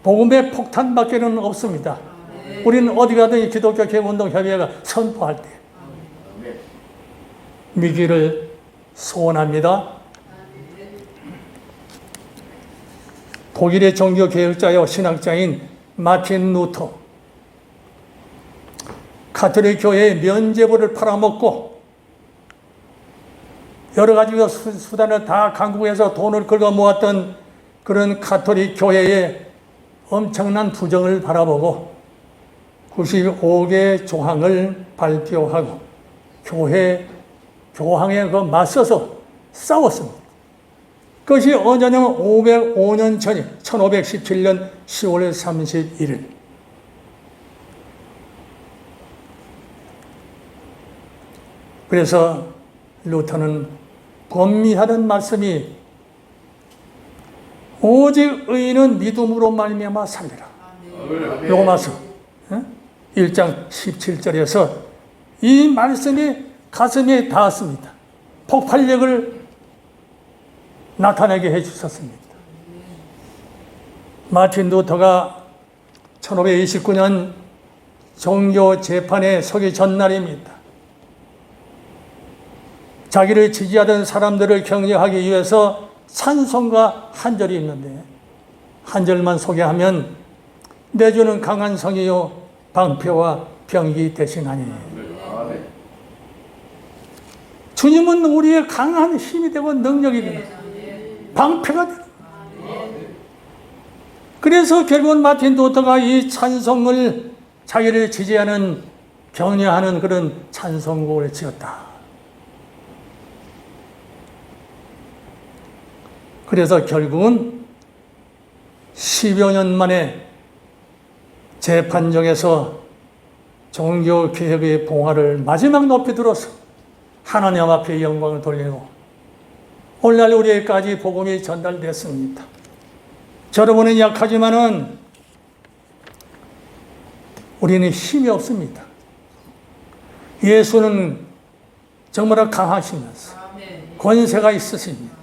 복음의 폭탄밖에는 없습니다. 우리는 어디 가든 이 기독교 개혁운동협의회가 선포할 때 미기를 소원합니다. 독일의 종교개혁자요 신학자인 마틴 루터, 가톨릭 교회의 면죄부를 팔아먹고 여러 가지 수단을 다 강국에서 돈을 긁어 모았던 그런 가톨릭 교회의 엄청난 부정을 바라보고 95개 조항을 발표하고 교황에 맞서서 싸웠습니다. 그것이 언제냐면 505년 전인 1517년 10월 31일. 그래서 루터는 권미하던 말씀이 오직 의인은 믿음으로 말미암아 살리라. 로마서 1장 17절에서 이 말씀이 가슴에 닿았습니다. 폭발력을 나타내게 해주셨습니다. 마틴 루터가 1529년 종교 재판에 서기 전날입니다. 자기를 지지하던 사람들을 격려하기 위해서 찬송가 한 절이 있는데 한 절만 소개하면 내 주는 강한 성이요 방패와 병기 대신하니 주님은 우리의 강한 힘이 되고 능력이 되고 방패가 되고. 그래서 결국은 마틴 루터가 이 찬송을 자기를 지지하는 격려하는 그런 찬송곡을 지었다. 그래서 결국은 10여 년 만에 재판정에서 종교개혁의 봉화를 마지막 높이 들어서 하나님 앞에 영광을 돌리고 오늘날 우리에게까지 복음이 전달됐습니다. 여러분은 약하지만은 우리는 힘이 없습니다. 예수는 정말 강하시면서 권세가 있으십니다.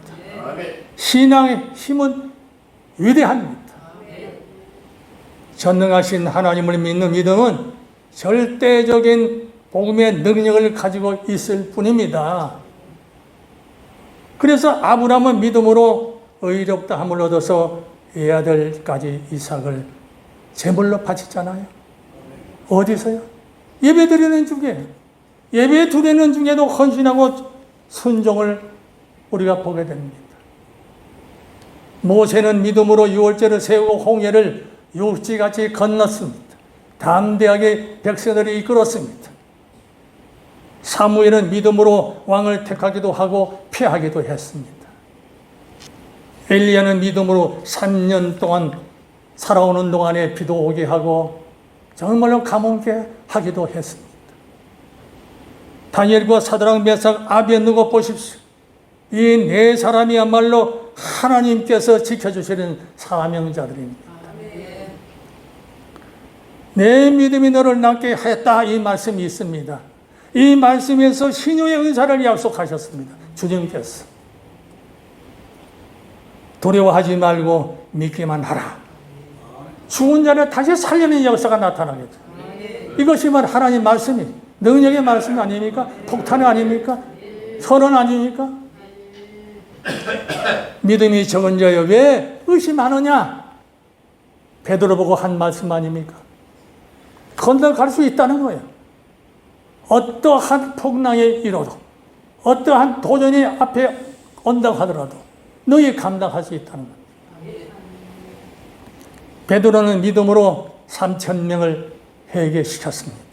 신앙의 힘은 위대합니다. 전능하신 하나님을 믿는 믿음은 절대적인 복음의 능력을 가지고 있을 뿐입니다. 그래서 아브라함은 믿음으로 의롭다 함을 얻어서 외아들까지 이삭을 제물로 바쳤잖아요. 어디서요? 예배 드리는 중에, 예배 드리는 중에도 헌신하고 순종을 우리가 보게 됩니다. 모세는 믿음으로 유월절을 세우고 홍해를 육지같이 건넜습니다. 담대하게 백성들을 이끌었습니다. 사무엘은 믿음으로 왕을 택하기도 하고 피하기도 했습니다. 엘리야는 믿음으로 3년 동안 살아오는 동안에 비도 오게 하고 정말로 가뭄게 하기도 했습니다. 다니엘과 사드락 메삭 아벳느고 보십시오. 이 네 사람이야말로 하나님께서 지켜주시는 사명자들입니다. 내 믿음이 너를 낫게 하였다, 이 말씀이 있습니다. 이 말씀에서 신유의 은사를 약속하셨습니다. 주님께서 두려워하지 말고 믿기만 하라. 죽은 자를 다시 살리는 역사가 나타나겠죠. 이것이 말 하나님 말씀이 능력의 말씀 아닙니까? 폭탄 아닙니까? 선언 아닙니까? 믿음이 적은 자여 왜 의심하느냐? 베드로 보고 한 말씀 아닙니까? 건너갈 수 있다는 거예요. 어떠한 폭랑에 이뤄도, 어떠한 도전이 앞에 온다고 하더라도 너희 감당할 수 있다는 거예요. 베드로는 믿음으로 3,000명을 회개시켰습니다.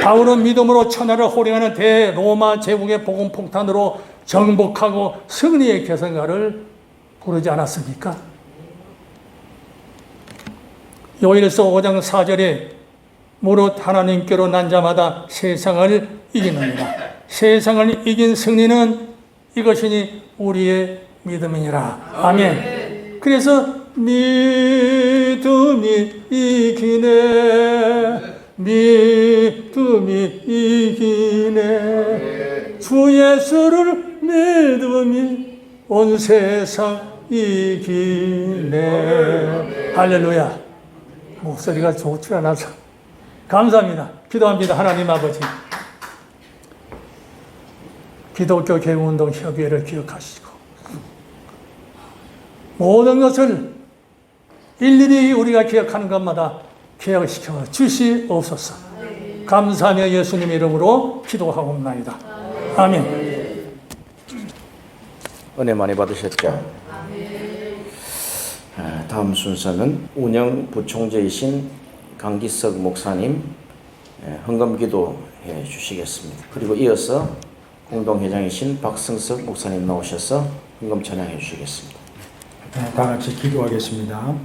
바울은 믿음으로 천하를 호령하는 대로마 제국의 복음 폭탄으로 정복하고 승리의 개성가를 부르지 않았습니까? 요일서 5장 4절에 무릇 하나님께로 난 자마다 세상을 이기느니라. 세상을 이긴 승리는 이것이니 우리의 믿음이니라. 아멘. 그래서 믿음이 이기네, 믿음이 이기네, 주 예수를 믿음이 온 세상 이기네. 할렐루야. 목소리가 좋지 않아서 감사합니다. 기도합니다. 하나님 아버지, 기독교 개혁운동 협의회를 기억하시고 모든 것을 일일이 우리가 기억하는 것마다 기억시켜 주시옵소서. 감사하며 예수님 이름으로 기도하옵나이다. 아멘.
은혜 많이 받으셨죠? 다음 순서는 운영 부총재이신 강기석 목사님 헌금기도 해 주시겠습니다. 그리고 이어서 공동회장이신 박승석 목사님 나오셔서 헌금 찬양해 주시겠습니다.
다 같이 기도하겠습니다.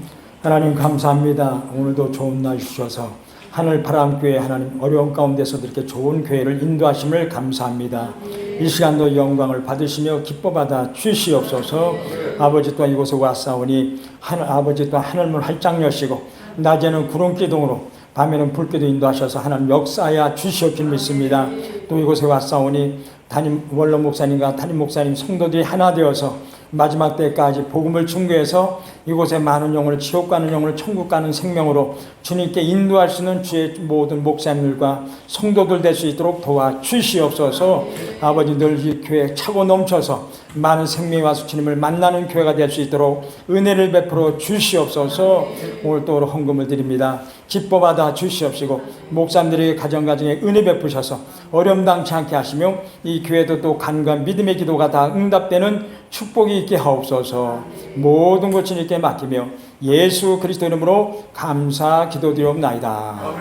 하나님 감사합니다. 오늘도 좋은 날 주셔서 하늘 바람교회 하나님 어려운 가운데서도 이렇게 좋은 교회를 인도하심을 감사합니다. 이 시간도 영광을 받으시며 기뻐받아 주시옵소서. 아버지 또한 이곳에 왔사오니 아버지 또한 하늘문 활짝 여시고 낮에는 구름기둥으로 밤에는 불기둥 인도하셔서 하나님 역사하여 주시옵길 믿습니다. 또 이곳에 왔사오니 담임 원로 목사님과 담임 목사님 성도들이 하나 되어서 마지막 때까지 복음을 증거해서 이곳에 많은 영혼을 지옥 가는 영혼을 천국 가는 생명으로 주님께 인도할 수 있는 주의 모든 목사님들과 성도들 될 수 있도록 도와주시옵소서. 아버지 늘 이 교회 차고 넘쳐서 많은 생명이 와서 주님을 만나는 교회가 될 수 있도록 은혜를 베풀어 주시옵소서. 오늘 또 헌금을 드립니다. 기뻐받아 주시옵시고 목사님들의 가정가정에 은혜 베푸셔서 어려움당치 않게 하시며 이 교회도 또 간과 믿음의 기도가 다 응답되는 축복이 있게 하옵소서. 모든 것 주님께 맡기며 예수 그리스도 이름으로 감사 기도드리옵나이다.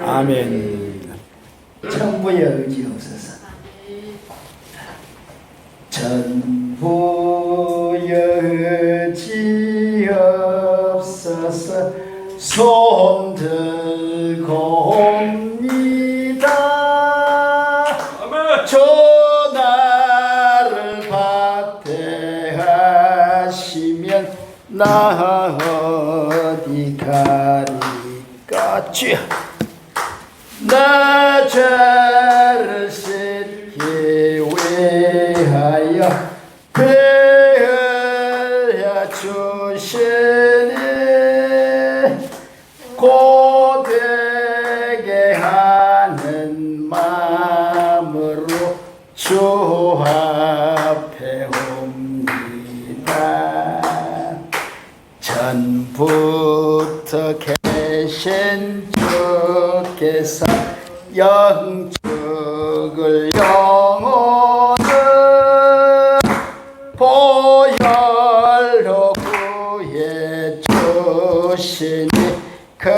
아멘.
천부의 의지옵소서. 천부의 의지옵소서. 손 들고 옵니다. 저 나를 박대하시면 나 어디 가리까. 주여, 나 죄를 씻기 위하여 베어 주시니 고되게 하는 마음으로 주 앞에 옵니다. 전부터 계신 주께서 영적을 영혼을 보혈로 구해 주시니 그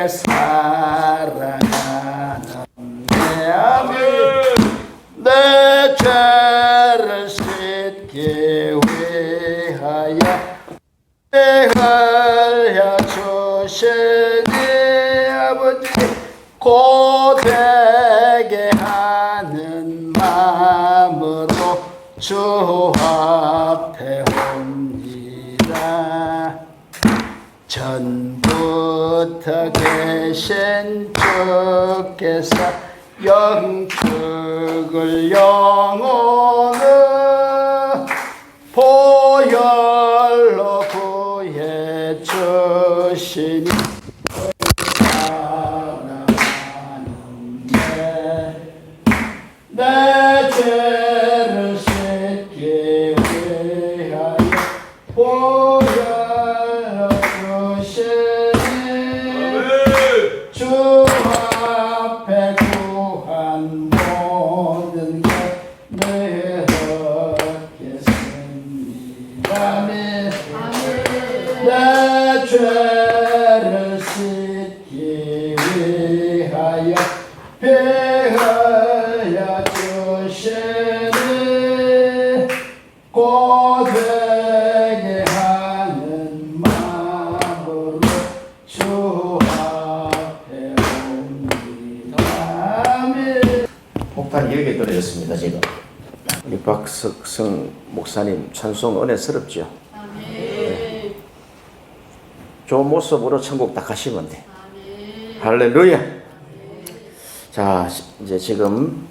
사랑하는 내 아버지, 내 죄를 씻기 위하여 흘려 주시니 아버지, 고되게 하는 마음으로 주 앞에 옵니다. 전부터 계신 주께서 영적을 영혼을 보혈로 구해 주시니 내 죄를 씻기 위하여 보혈로 주시니 주 앞에 구한 모든 것 내었겠습니다. 내 죄를 씻기 위하여 베어 주시니 고되게 하는 마음으로 주 앞에 옵니다. 아멘.
폭탄이 이렇게 떨어졌습니다. 지금 우리 박석성 목사님 찬송 은혜스럽죠. 네. 좋은 모습으로 천국 딱 가시면 돼. 할렐루야. 자, 이제 지금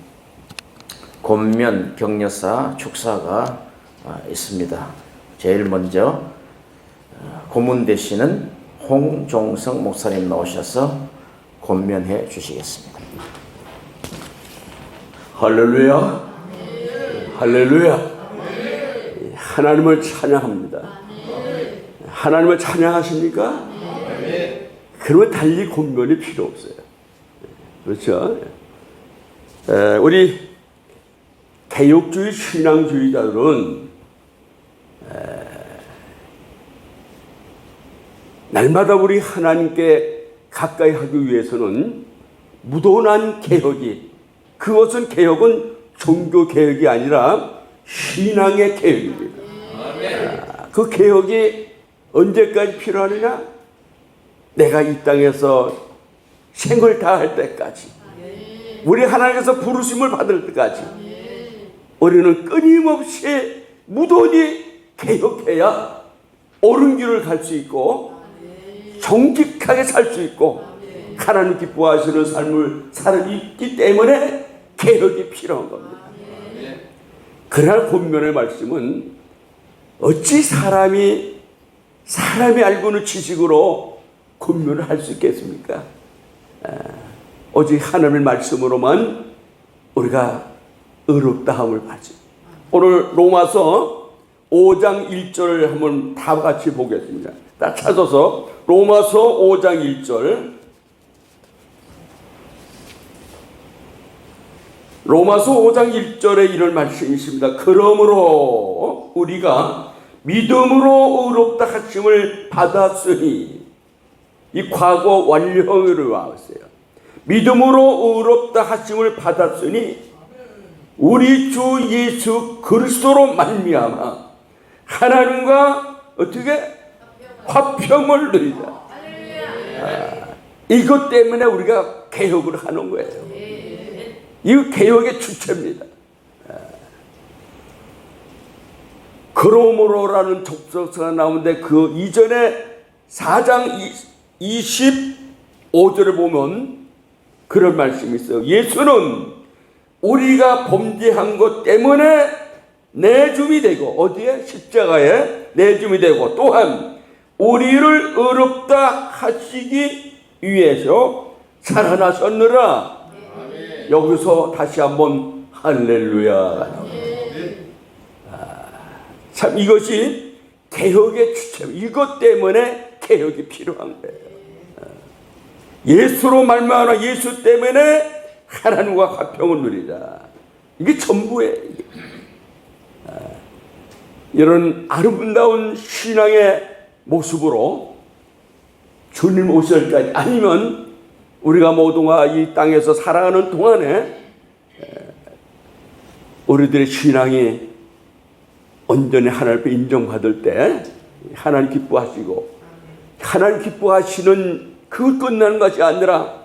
권면 격려사 축사가 있습니다. 제일 먼저 고문 되시는 홍종성 목사님 나오셔서 권면해 주시겠습니다.
할렐루야. 할렐루야. 하나님을 찬양합니다. 하나님을 찬양하십니까? 그러면 달리 권면이 필요 없어요. 그렇죠? 우리 개혁주의 신앙주의자들은 날마다 우리 하나님께 가까이 하기 위해서는 무도난 개혁이, 그것은 개혁은 종교 개혁이 아니라 신앙의 개혁입니다. 그 개혁이 언제까지 필요하느냐? 내가 이 땅에서 생을 다할 때까지, 우리 하나님께서 부르심을 받을 때까지 우리는 끊임없이 무던히 개혁해야 옳은 길을 갈 수 있고 정직하게 살 수 있고 하나님 기뻐하시는 삶을 살기 때문에 개혁이 필요한 겁니다. 그러나 본문의 말씀은 어찌 사람이 알고는 지식으로 권면을 할 수 있겠습니까? 오직 하나님의 말씀으로만 우리가 의롭다함을 받지. 오늘 로마서 5장 1절을 한번 다 같이 보겠습니다. 다 찾아서 로마서 5장 1절 로마서 5장 1절에 이런 말씀이 있습니다. 그러므로 우리가 믿음으로 의롭다 하심을 받았으니, 이 과거 완료형으로 나왔어요. 믿음으로 의롭다 하심을 받았으니 우리 주 예수 그리스도로 말미암아 하나님과 어떻게 화평을 누리자. 이것 때문에 우리가 개혁을 하는 거예요. 이 개혁의 주체입니다. 그러므로라는 접속사가 나오는데 그 이전에 4장 25절에 보면 그런 말씀이 있어요. 예수는 우리가 범죄한 것 때문에 내줌이 되고, 어디에? 십자가에 내줌이 되고, 또한 우리를 의롭다 하시기 위해서 살아나셨느라. 여기서 다시 한번 할렐루야. 참 이것이 개혁의 주체입니다. 이것 때문에 개혁이 필요한 거예요. 예수로 말미암아 예수 때문에 하나님과 화평을 누리자. 이게 전부예요. 이런 아름다운 신앙의 모습으로 주님 오실 때까지, 아니면 우리가 모두가 이 땅에서 살아가는 동안에 우리들의 신앙이 온전히 하나님 앞에 인정받을 때 하나님 기뻐하시고, 하나님 기뻐하시는 그 끝나는 것이 아니라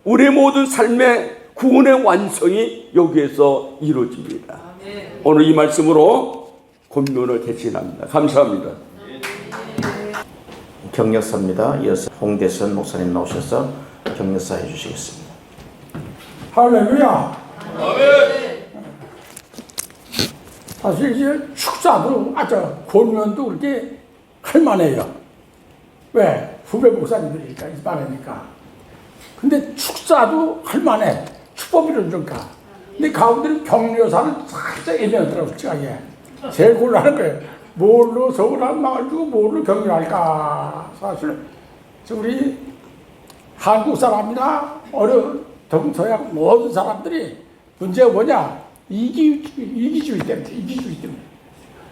우리의 모든 삶의 구원의 완성이 여기에서 이루어집니다. 오늘 이 말씀으로 권면을 개진합니다. 감사합니다.
격려사입니다. 이어서 홍대선 목사님 나오셔서 격려사 해주시겠습니다.
할렐루야. 사실 이제 축사도 권면도 그렇게 할만해요. 왜? 후배 목사님들이니까 많으니까. 근데 축사도 할만해. 축법이를 줄까. 근데 가운데는 격려사를 살짝 애매하더라고. 솔직하게 제일 곤란한 거예요. 뭘로 서운한 마음을 주고 뭘로 격려할까. 사실 우리 한국 사람이나 동서양 모든 사람들이 문제가 뭐냐? 이기주의 때문에.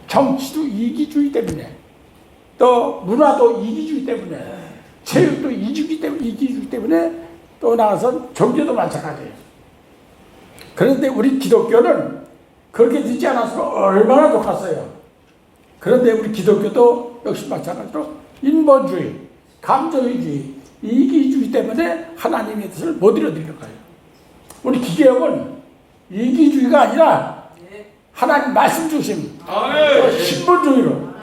정치도 이기주의 때문에, 또 문화도 이기주의 때문에, 체육도 이기주의 때문에, 또 나가서 종교도 마찬가지예요. 그런데 우리 기독교는 그렇게 되지 않아서 얼마나 똑같아요. 그런데 우리 기독교도 역시 마찬가지로 인본주의, 감정주의, 이기주의 때문에 하나님의 뜻을 못 이뤄드리는 거예요. 우리 기계형은 이기주의가 아니라 하나님 말씀 중심, 신분주의로.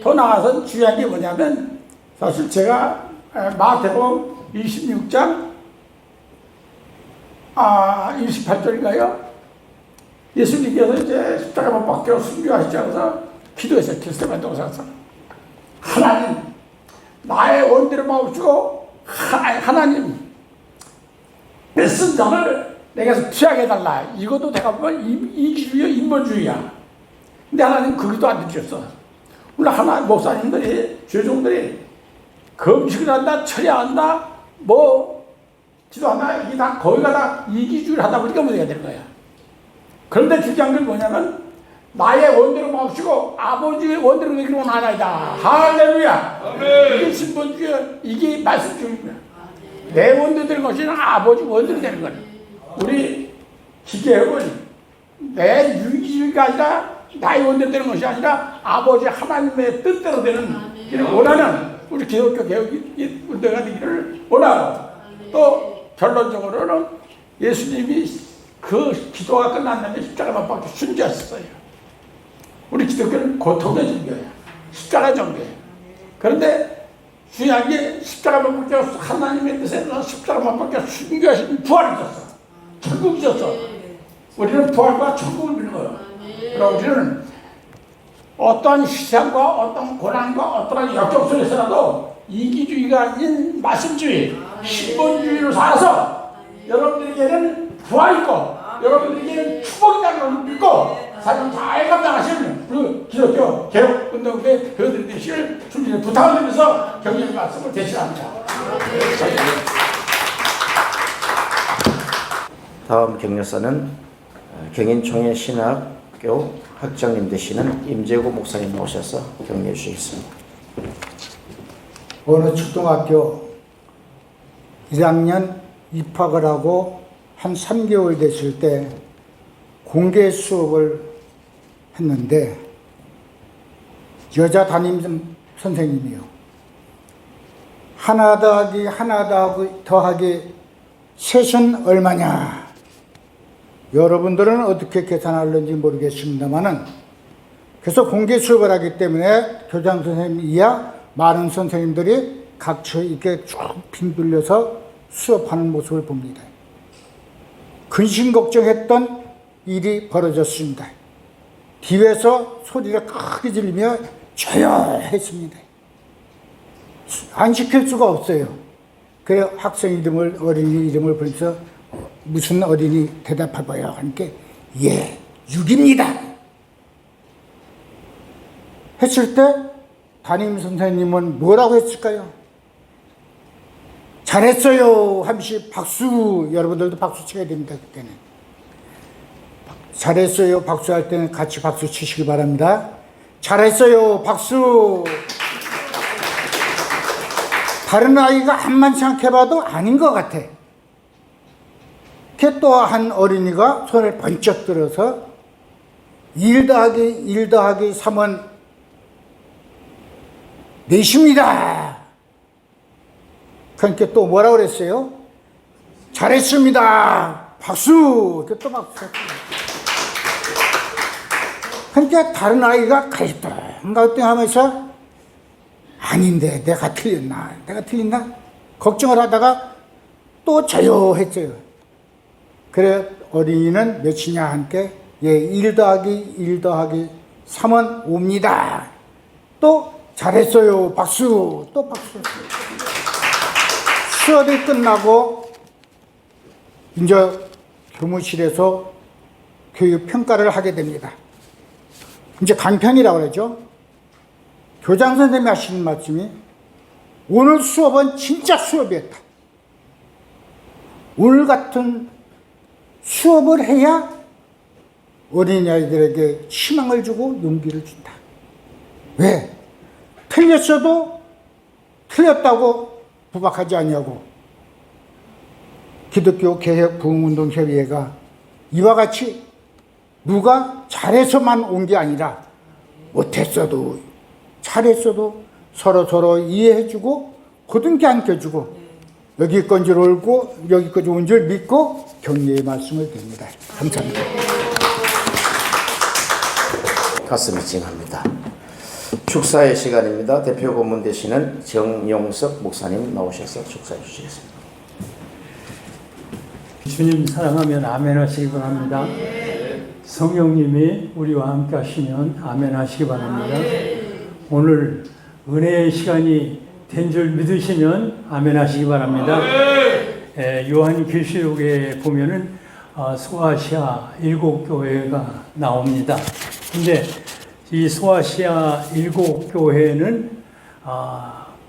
더 나아가서 중요한 게 뭐냐면, 사실 제가 마태복음 26장 28절인가요? 예수님께서 이제 십자가 못 박혀 순교하시지 않아서 기도했어요. 겟세마네 동산에서. 하나님, 나의 원대로 마옵시고 하나님 뺏은 자를 내게서 피하게 해달라. 이것도 내가 보면 이기주의야, 인본주의야. 근데 하나님 그것도 안 들으셨어. 우리 하나님 목사님들이, 죄종들이 금식을 한다, 철야한다, 기도한다, 이게 다 거기가 다 이기주의를 하다 보니까 문제가 되는 거야. 그런데 중요한 건 뭐냐면, 나의 원대로 마옵시고 아버지의 원대로 되기를 원하나이다. 할렐루야. 이게 신본주의, 이게 말씀주의입니다. 내 원대로 되는 것이 아니라 아버지 원대로 되는 거예요. 우리 기계형은 내 유기주의가 아니라, 나의 원대로 되는 것이 아니라 아버지 하나님의 뜻대로 되는 일을 원하는 우리 기독교 개혁이 운동가 되기를 원하고, 또 결론적으로는 예수님이 그 기도가 끝난 다음에 십자가만 박혀 순교하셨어요. 우리 기독교는 고통의 종교예요. 십자가 종교예요. 그런데 중요한 게, 십자가만 박혀 하나님의 뜻에 십자가만 박혀 순교하신 부활이 있었어. 천국이 있었어. 우리는 부활과 천국을 믿는 거예요. 그럼 우리는 어떠한 시장과 어떤 고난과 어떠한 역경 속에서라도 이기주의가 아닌 말씀주의, 신본주의로 살아서 여러분들에게는 부활이 있고 여러분들에게는 축복이라는 걸 믿고 삶을 잘 감당하시는 그 기독교 개혁운동의 배우들이 되시길 주님의 부탁을 드리면서 격려의 말씀을 대신합니다.
다음 격려사는 경인총회 신학교 학장님 되시는 임재구 목사님 모셔서 격려해 주시겠습니다.
어느 초등학교 1학년 입학을 하고 한 3개월 됐을 때 공개 수업을 했는데 여자 담임 선생님이요. 하나 더하기 하나 더하기 셋은 얼마냐? 여러분들은 어떻게 계산하는지 모르겠습니다만은 그래서 공개 수업을 하기 때문에 교장 선생님 이하 많은 선생님들이 각처 이렇게 쭉 빙둘려서 수업하는 모습을 봅니다. 근심 걱정했던 일이 벌어졌습니다. 뒤에서 소리를 크게 지르며 조용했습니다. 안 시킬 수가 없어요. 그래 학생 이름을 어린이 이름을 부르면서 무슨 어린이 대답해봐요 하니까 예 6입니다 했을 때 담임 선생님은 뭐라고 했을까요? 잘했어요 하면서 박수. 여러분들도 박수 쳐야 됩니다. 그때는 잘했어요 박수할 때는 같이 박수 치시기 바랍니다. 잘했어요 박수. 다른 아이가 한만 생각해봐도 아닌 것 같아. 또 한 어린이가 손을 번쩍 들어서 1 더하기 3은 4입니다. 그러니까 또 뭐라고 그랬어요? 잘했습니다. 박수. 또 박수. 그러니까 다른 아이가 갈등 하면서 아닌데 내가 틀렸나? 걱정을 하다가 또 조용했어요. 그래 어린이는 몇이냐 하니까 예, 1 더하기 3은 5입니다. 또 잘했어요. 박수. 또 박수. 수업이 끝나고 이제 교무실에서 교육 평가를 하게 됩니다. 이제 강편이라고 그러죠. 교장 선생님이 하시는 말씀이 오늘 수업은 진짜 수업이었다. 오늘 같은 수업을 해야 어린이들에게 희망을 주고 용기를 준다. 왜? 틀렸어도 틀렸다고 부박하지 아니하고 기독교 개혁 부흥운동 협의회가 이와 같이 누가 잘해서만 온 게 아니라 못했어도 잘했어도 서로 이해해주고 고등게 안겨주고 여기까지 올고 여기까지 온 줄 믿고 격려의 말씀을 드립니다. 감사합니다.
가슴이 찡합니다. 축사의 시간입니다. 대표 고문 되시는 정용석 목사님 나오셔서 축사해 주시겠습니다.
주님 사랑하면 아멘 하시기 바랍니다. 성령님이 우리와 함께 하시면 아멘 하시기 바랍니다. 오늘 은혜의 시간이 된 줄 믿으시면 아멘 하시기 바랍니다. 요한계시록에 보면은 소아시아 7교회가 나옵니다. 근데 이 소아시아 7교회는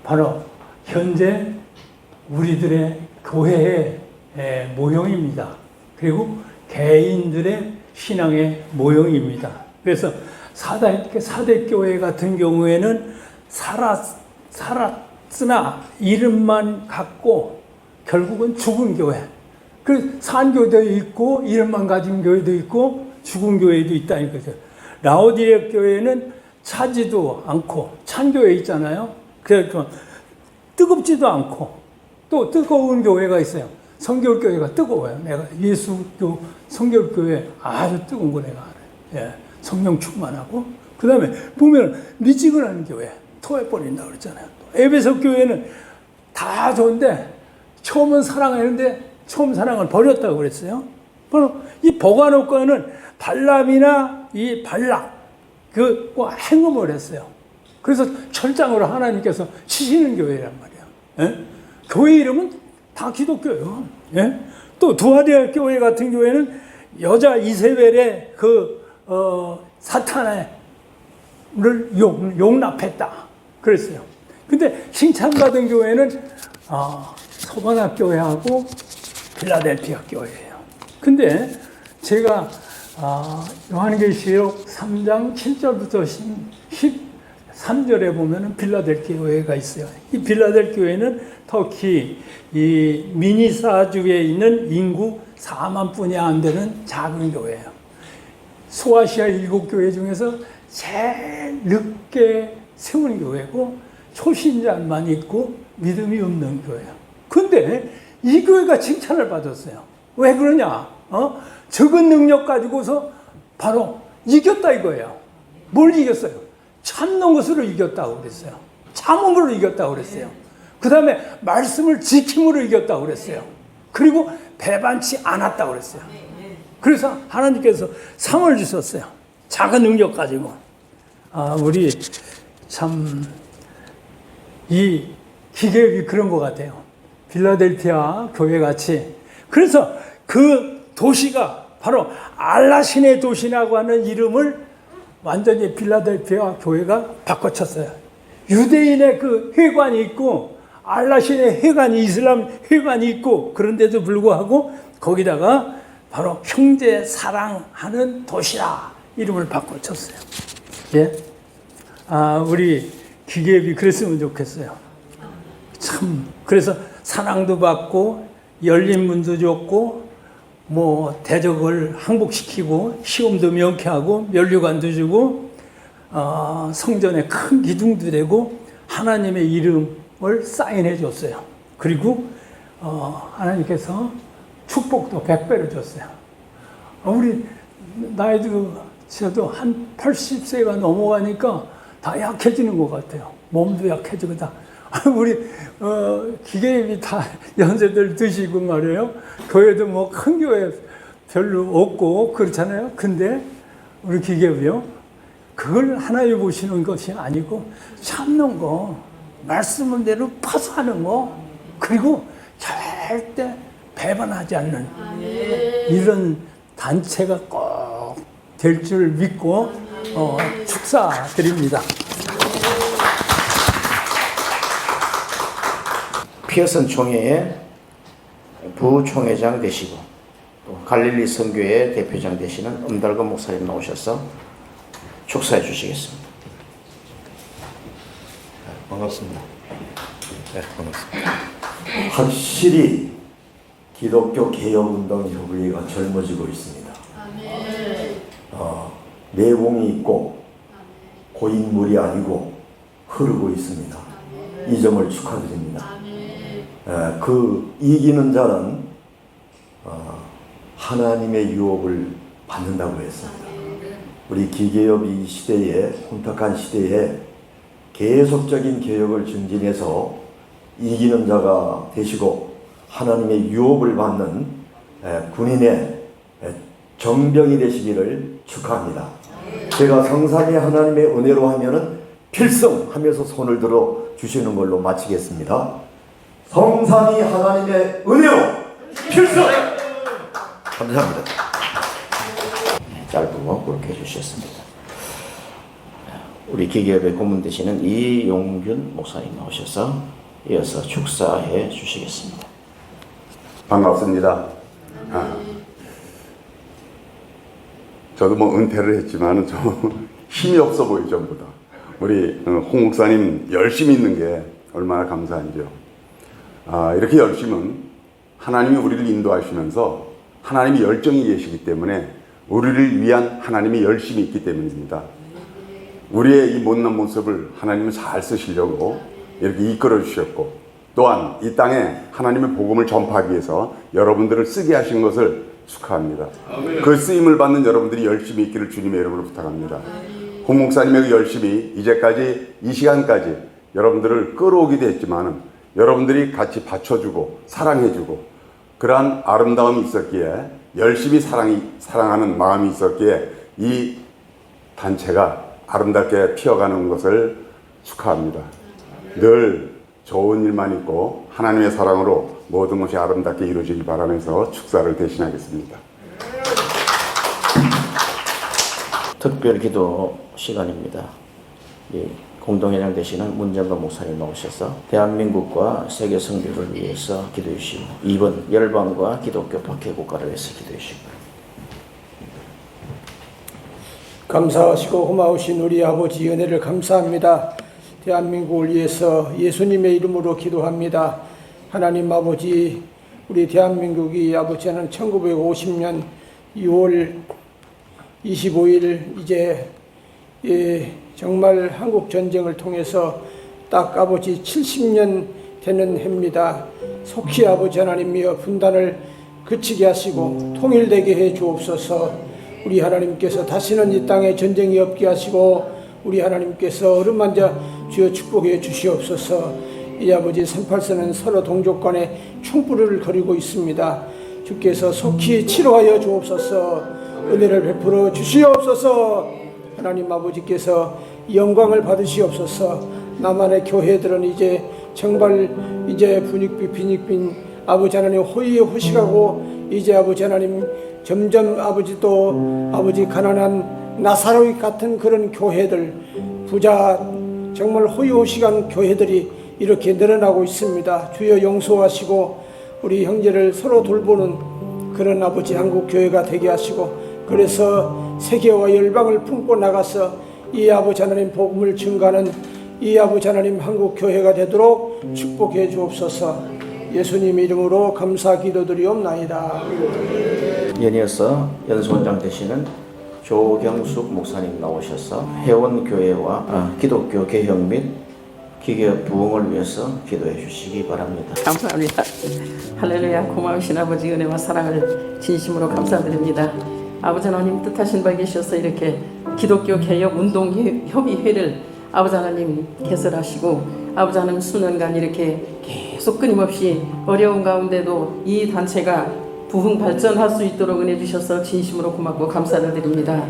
바로 현재 우리들의 교회의 모형입니다. 그리고 개인들의 신앙의 모형입니다. 그래서 사대 교회 같은 경우에는 살았으나 이름만 갖고 결국은 죽은 교회. 그 산교도 있고 이름만 가진 교회도 있고 죽은 교회도 있다는 거죠. 라오디게 교회는 차지도 않고 찬 교회 있잖아요. 그래서 뜨겁지도 않고 또 뜨거운 교회가 있어요. 성결교회가 뜨거워요. 내가 예수교 성결교회 아주 뜨거운 거 내가 알아요. 예, 성령 충만하고 그 다음에 보면 미지근한 교회 토해버린다 그랬잖아요. 에베소 교회는 다 좋은데 처음은 사랑했는데 처음 사랑을 버렸다고 그랬어요. 바로 이 버가노과는 발람이나 이 발락 그와 행음을 했어요. 그래서 철장으로 하나님께서 치시는 교회란 말이에요. 예? 교회 이름은 다 기독교예요. 예? 또 두아디아 교회 같은 교회는 여자 이세벨의 사탄을 용납했다 그랬어요. 근데 칭찬받은 교회는 서바나 교회하고 필라델피아 교회예요. 근데 제가 요한계시록 3장 7절부터 13절에 보면은 빌라델피아 교회가 있어요. 이 빌라델피아 교회는 터키 이 미니사주에 있는 인구 4만 뿐이 안 되는 작은 교회예요. 소아시아 7교회 중에서 제일 늦게 세운 교회고 초신자만 있고 믿음이 없는 교회예요. 근데 이 교회가 칭찬을 받았어요. 왜 그러냐? 적은 능력 가지고서 바로 이겼다 이거예요. 뭘 이겼어요? 참는 것으로 이겼다고 그랬어요. 참음으로 이겼다고 그랬어요. 그 다음에 말씀을 지킴으로 이겼다고 그랬어요. 그리고 배반치 않았다고 그랬어요. 그래서 하나님께서 상을 주셨어요. 작은 능력 가지고. 우리 참 이 기계업이 그런 것 같아요. 빌라델피아 교회 같이. 그래서 그 도시가 바로 알라신의 도시라고 하는 이름을 완전히 빌라델피아 교회가 바꿔쳤어요. 유대인의 그 회관이 있고 알라신의 회관이 이슬람 회관이 있고 그런데도 불구하고 거기다가 바로 형제 사랑하는 도시라 이름을 바꿔쳤어요. 예? 우리 기계업이 그랬으면 좋겠어요. 참 그래서 사랑도 받고 열린 문도 줬고 뭐 대적을 항복시키고 시험도 명쾌하고 면류관도 주고 성전에 큰 기둥도 되고 하나님의 이름을 사인해 줬어요. 그리고 하나님께서 축복도 100배로 줬어요. 우리 나이도 저도 한 80세가 넘어가니까 다 약해지는 것 같아요. 몸도 약해지고 다. 우리 기계입이 다 연세들 드시고 말이에요. 교회도 뭐 큰 교회 별로 없고 그렇잖아요. 근데 우리 기계비요. 그걸 하나님 보시는 것이 아니고 참는 거, 말씀대로 파수하는 거, 그리고 절대 배반하지 않는 이런 단체가 꼭 될 줄 믿고 축사드립니다.
피어슨 총회의 부총회장 되시고 또 갈릴리 선교회 대표장 되시는 엄달건 목사님 나오셔서 축사해 주시겠습니다.
반갑습니다. 네, 반갑습니다. 확실히 기독교 개혁운동 협의회가 젊어지고 있습니다. 내공이 있고 고인물이 아니고 흐르고 있습니다. 이 점을 축하드립니다. 그 이기는 자는 하나님의 유업을 받는다고 했습니다. 우리 기계업 이 시대에, 혼탁한 시대에 계속적인 개혁을 증진해서 이기는 자가 되시고 하나님의 유업을 받는 군인의 정병이 되시기를 축하합니다. 제가 성삼위 하나님의 은혜로 하면은 필성 하면서 손을 들어 주시는 걸로 마치겠습니다. 성삼위 하나님의 은혜로 필성! 감사합니다.
짧은 거 그렇게 해주셨습니다. 우리 기계업의 고문 되시는 이용균 목사님 나오셔서 이어서 축사해 주시겠습니다.
반갑습니다. 저도 뭐 은퇴를 했지만 좀 힘이 없어 보이죠, 전부 다. 우리 홍 목사님 열심히 있는 게 얼마나 감사한지요. 이렇게 열심은 하나님이 우리를 인도하시면서 하나님이 열정이 계시기 때문에 우리를 위한 하나님의 열심이 있기 때문입니다. 우리의 이 못난 모습을 하나님은 잘 쓰시려고 이렇게 이끌어 주셨고 또한 이 땅에 하나님의 복음을 전파하기 위해서 여러분들을 쓰게 하신 것을 축하합니다. 그 쓰임을 받는 여러분들이 열심히 있기를 주님의 이름으로 부탁합니다. 홍 목사님의 그 열심히 이제까지 이 시간까지 여러분들을 끌어오기도 했지만 여러분들이 같이 받쳐주고 사랑해주고 그러한 아름다움이 있었기에 열심히 사랑하는 마음이 있었기에 이 단체가 아름답게 피어가는 것을 축하합니다. 늘 좋은 일만 있고 하나님의 사랑으로 모든 것이 아름답게 이루어지기 바라면서 축사를 대신하겠습니다.
특별 기도 시간입니다. 공동회장 되시는 문정건 목사님 나오셔서 대한민국과 세계 선교를 위해서 기도해 주시고 2번 열방과 기독교 박해 국가를 위해서 기도해 주시고
감사하시고 고마우신 우리 아버지 은혜를 감사합니다. 대한민국을 위해서 예수님의 이름으로 기도합니다. 하나님 아버지, 우리 대한민국이 아버지는 1950년 6월 25일 이제 정말 한국 전쟁을 통해서 딱 아버지 70년 되는 해입니다. 속히 아버지 하나님이여 분단을 그치게 하시고 통일되게 해 주옵소서. 우리 하나님께서 다시는 이 땅에 전쟁이 없게 하시고 우리 하나님께서 어루만져 주여 축복해 주시옵소서. 이 아버지 38선은 서로 동족 간에 충불을 거리고 있습니다. 주께서 속히 치료하여 주옵소서. 은혜를 베풀어 주시옵소서. 하나님 아버지께서 영광을 받으시옵소서. 나만의 교회들은 이제 정말 이제 빈익빈 아버지 하나님 호의에 호식하고 이제 아버지 하나님 점점 아버지 또 아버지 가난한 나사로이 같은 그런 교회들 부자 정말 호의호식한 교회들이 이렇게 늘어나고 있습니다. 주여 용서하시고 우리 형제를 서로 돌보는 그런 아버지 한국 교회가 되게 하시고 그래서 세계와 열방을 품고 나가서 이 아버지 하나님 복음을 증가하는 이 아버지 하나님 한국 교회가 되도록 축복해 주옵소서. 예수님 이름으로 감사 기도드리옵나이다.
연이어서 연수원장 되시는 조경숙 목사님 나오셔서 회원교회와 기독교 개혁 및 기계업 부흥을 위해서 기도해 주시기 바랍니다.
감사합니다. 할렐루야. 고마우신 아버지 은혜와 사랑을 진심으로 감사드립니다. 아버지 하나님 뜻하신 바 계셔서 이렇게 기독교 개혁 운동 협의회를 아버지 하나님 개설하시고 아버지 하나님 수년간 이렇게 계속 끊임없이 어려운 가운데도 이 단체가 부흥 발전할 수 있도록 은혜 주셔서 진심으로 고맙고 감사를 드립니다.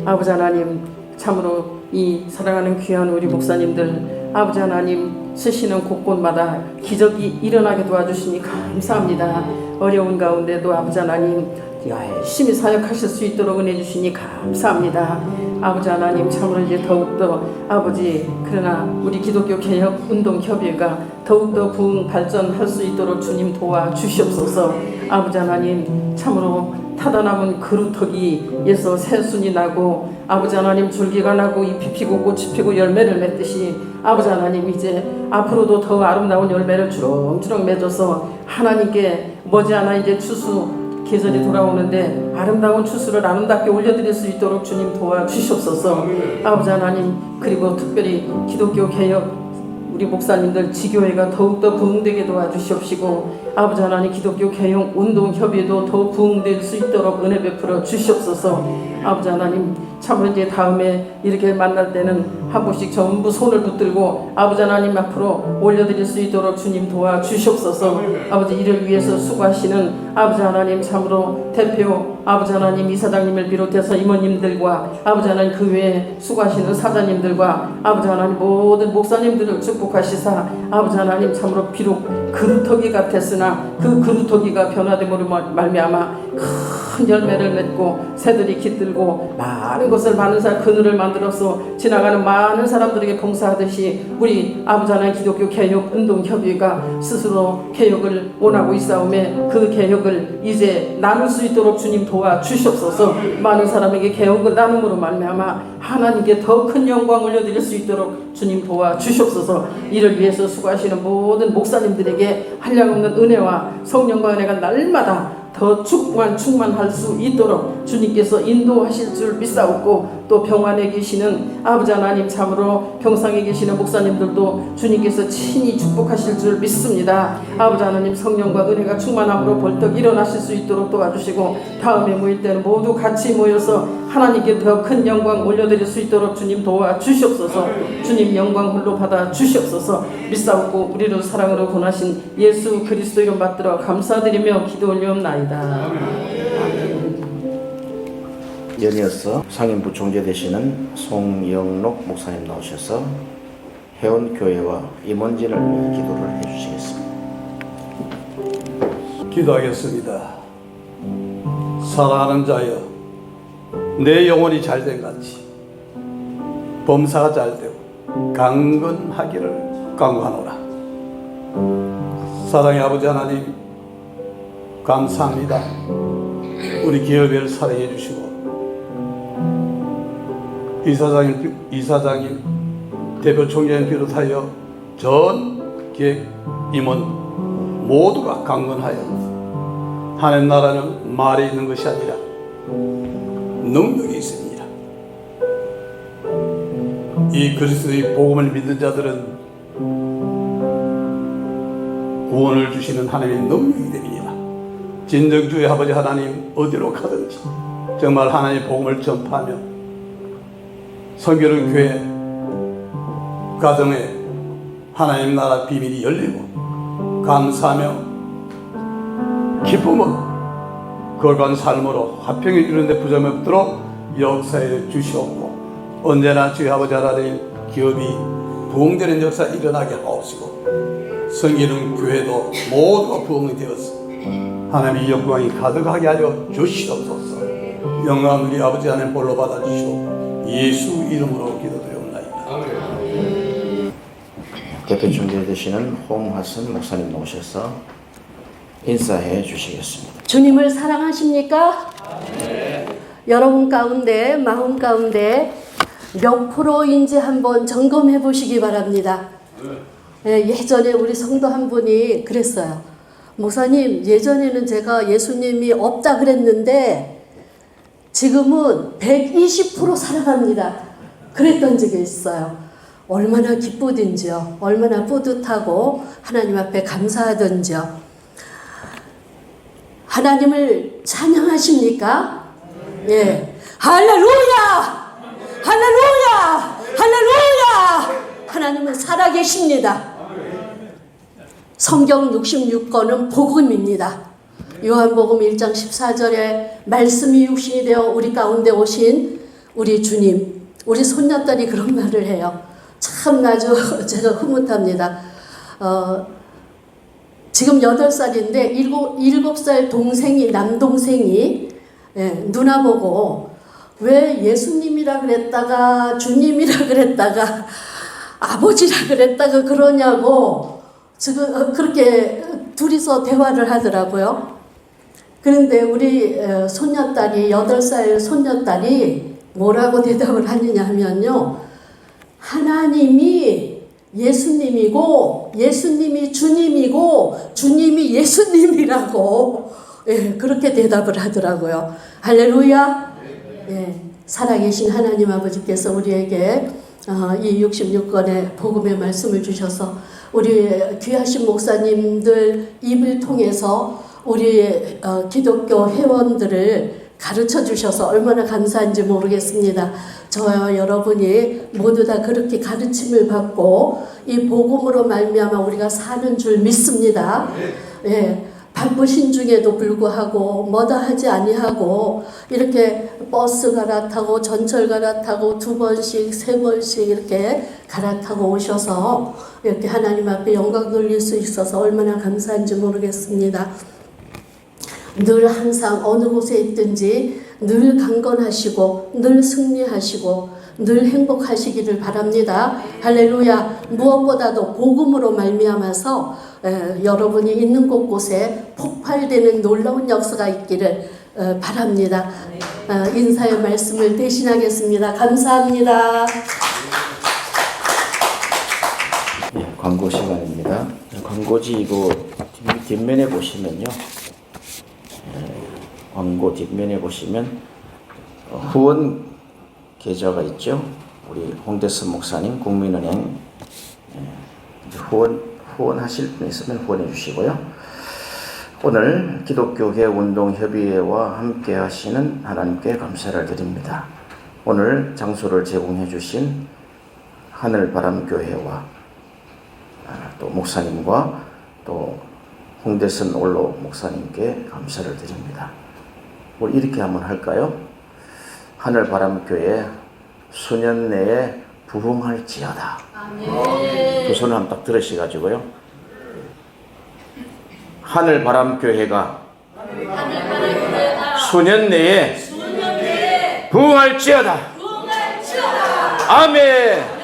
아버지 하나님 참으로 이 사랑하는 귀한 우리 목사님들 아버지 하나님 쓰시는 곳곳마다 기적이 일어나게 도와주시니 감사합니다. 어려운 가운데도 아버지 하나님 열심히 사역하실 수 있도록 은혜 주시니 감사합니다. 아버지 하나님 참으로 이제 더욱더 아버지 그러나 우리 기독교 개혁 운동 협의회가 더욱더 부흥 발전할 수 있도록 주님 도와주시옵소서. 아버지 하나님 참으로 타다 남은 그루터기에서 새순이 나고 아버지 하나님 줄기가 나고 잎이 피고 꽃이 피고 열매를 맺듯이 아버지 하나님 이제 앞으로도 더 아름다운 열매를 주렁주렁 맺어서 하나님께 머지않아 이제 추수 계절이 돌아오는데 아름다운 추수를 아름답게 올려드릴 수 있도록 주님 도와주시옵소서. 아버지 하나님 그리고 특별히 기독교 개혁 우리 목사님들 지교회가 더욱더 부흥되게 도와주시옵시고 아버지 하나님 기독교 개혁 운동 협의회도 더 부흥될 수 있도록 은혜 베풀어 주시옵소서. 아버지 하나님 참으로 이제 다음에 이렇게 만날 때는 한 분씩 전부 손을 붙들고 아버지 하나님 앞으로 올려드릴 수 있도록 주님 도와주시옵소서. 아버지 이를 위해서 수고하시는 아버지 하나님 참으로 대표 아버지 하나님 이사장님을 비롯해서 이모님들과 아버지 하나님 그 외에 수고하시는 사장님들과 아버지 하나님 모든 목사님들을 축복하시사 아버지 하나님 참으로 비록 그루터기 같았으나 그 그루터기가 변화됨으로 말미암아 큰 열매를 맺고 새들이 깃들고 많은 것을 많은 그늘을 만들어서 지나가는 많은 사람들에게 봉사하듯이 우리 아버지 하나님 기독교 개혁 운동 협의회가 스스로 개혁을 원하고 있사오매 그 개혁을 이제 나눌 수 있도록 주님 도와주시옵소서. 많은 사람에게 개혁을 나눔으로 말미암아 하나님께 더 큰 영광 올려드릴 수 있도록 주님 도와주시옵소서. 이를 위해서 수고하시는 모든 목사님들에게 한량없는 은혜와 성령과 은혜가 날마다 더 충만할 수 있도록 주님께서 인도하실 줄 믿사옵고 또 평안에 계시는 아버지 하나님 참으로 평상에 계시는 목사님들도 주님께서 친히 축복하실 줄 믿습니다. 아버지 하나님 성령과 은혜가 충만함으로 벌떡 일어나실 수 있도록 도와주시고 다음에 모일 때는 모두 같이 모여서 하나님께 더 큰 영광 올려드릴 수 있도록 주님 도와주시옵소서. 주님 영광 홀로 받아 주시옵소서. 믿사옵고 우리를 사랑으로 권하신 예수 그리스도 이름 받들어 감사드리며 기도 올리옵나이다.
연이어서 상임부총재 되시는 송영록 목사님 나오셔서 회원교회와 임원진을 위해 기도를 해주시겠습니다.
기도하겠습니다. 사랑하는 자여, 내 영혼이 잘된 같이 범사가 잘되고 강건하기를 간구하노라. 사랑의 아버지 하나님 감사합니다. 우리 기업을 사랑해 주시고 이사장님, 대표 총장님 비롯하여 전 기획 임원 모두가 강건하여 하나님 나라는 말에 있는 것이 아니라 능력이 있습니다. 이 그리스도의 복음을 믿는 자들은 구원을 주시는 하나님의 능력이 됩니다. 진정주의 아버지 하나님, 어디로 가든지 정말 하나님의 복음을 전파하며 선교는 교회 가정에 하나님 나라 비밀이 열리고 감사하며 기쁨으로 거룩한 삶으로 화평이 이루는 데 부족함이 없도록 역사해 주시옵고 언제나 주의 아버지 하나님 기업이 부흥되는 역사 일어나게 하옵시고 성기는 교회도 모두가 부흥이 되어서 하나님의 영광이 가득하게 하여 주시옵소서. 영광 우리 아버지 하나님 볼로 받아주시오. 예수 이름으로 기도드리옵나이다.
대표 중재 되시는 홍화선 목사님 모셔서 인사해 주시겠습니다.
주님을 사랑하십니까? 네. 여러분 가운데 마음 가운데 몇 프로인지 한번 점검해 보시기 바랍니다. 네. 예전에 우리 성도 한 분이 그랬어요. 목사님, 예전에는 제가 예수님이 없다 그랬는데 지금은 120% 사랑합니다. 그랬던 적이 있어요. 얼마나 기쁘든지요. 얼마나 뿌듯하고 하나님 앞에 감사하든지요. 하나님을 찬양하십니까? 예. 할렐루야! 할렐루야! 할렐루야! 하나님은 살아계십니다. 성경 66권은 복음입니다. 요한복음 1장 14절에 말씀이 육신이 되어 우리 가운데 오신 우리 주님, 우리 손녀딸이 그런 말을 해요. 참 아주 제가 흐뭇합니다. 지금 8살인데 7살 동생이, 남동생이 누나 보고 왜 예수님이라 그랬다가 주님이라 그랬다가 아버지라 그랬다가 그러냐고 지금 그렇게 둘이서 대화를 하더라고요. 그런데 우리 손녀딸이 8살 손녀딸이 뭐라고 대답을 하느냐 하면요. 하나님이 예수님이고 예수님이 주님이고 주님이 예수님이라고 그렇게 대답을 하더라고요. 할렐루야. 살아계신 하나님 아버지께서 우리에게 이 66권의 복음의 말씀을 주셔서 우리 귀하신 목사님들 입을 통해서 우리 기독교 회원들을 가르쳐 주셔서 얼마나 감사한지 모르겠습니다. 저와 여러분이 모두 다 그렇게 가르침을 받고 이 복음으로 말미암아 우리가 사는 줄 믿습니다. 바쁘신 중에도 불구하고 뭐다 하지 아니하고 이렇게 버스 갈아타고 전철 갈아타고 2번씩 3번씩 이렇게 갈아타고 오셔서 이렇게 하나님 앞에 영광 돌릴 수 있어서 얼마나 감사한지 모르겠습니다. 늘 항상 어느 곳에 있든지 늘 강건하시고 늘 승리하시고 늘 행복하시기를 바랍니다. 할렐루야. 무엇보다도 복음으로 말미암아서 여러분이 있는 곳곳에 폭발되는 놀라운 역사가 있기를 바랍니다. 인사의 말씀을 대신하겠습니다. 감사합니다.
광고 시간입니다. 광고지 이거 뒷면에 보시면요. 광고 뒷면에 보시면 후원 계좌가 있죠. 우리 홍대선 목사님 국민은행 후원하실 분 있으면 후원해 주시고요. 오늘 기독교계 운동협의회와 함께 하시는 하나님께 감사를 드립니다. 오늘 장소를 제공해 주신 하늘바람교회와 또 목사님과 또 홍대선 올로 목사님께 감사를 드립니다. 우리 이렇게 한번 할까요? 하늘바람교회 수년 내에 부흥할지어다. 두 손을 한번 딱 들으셔가지고요. 하늘바람교회가 수년 내에 부흥할지어다. 아멘.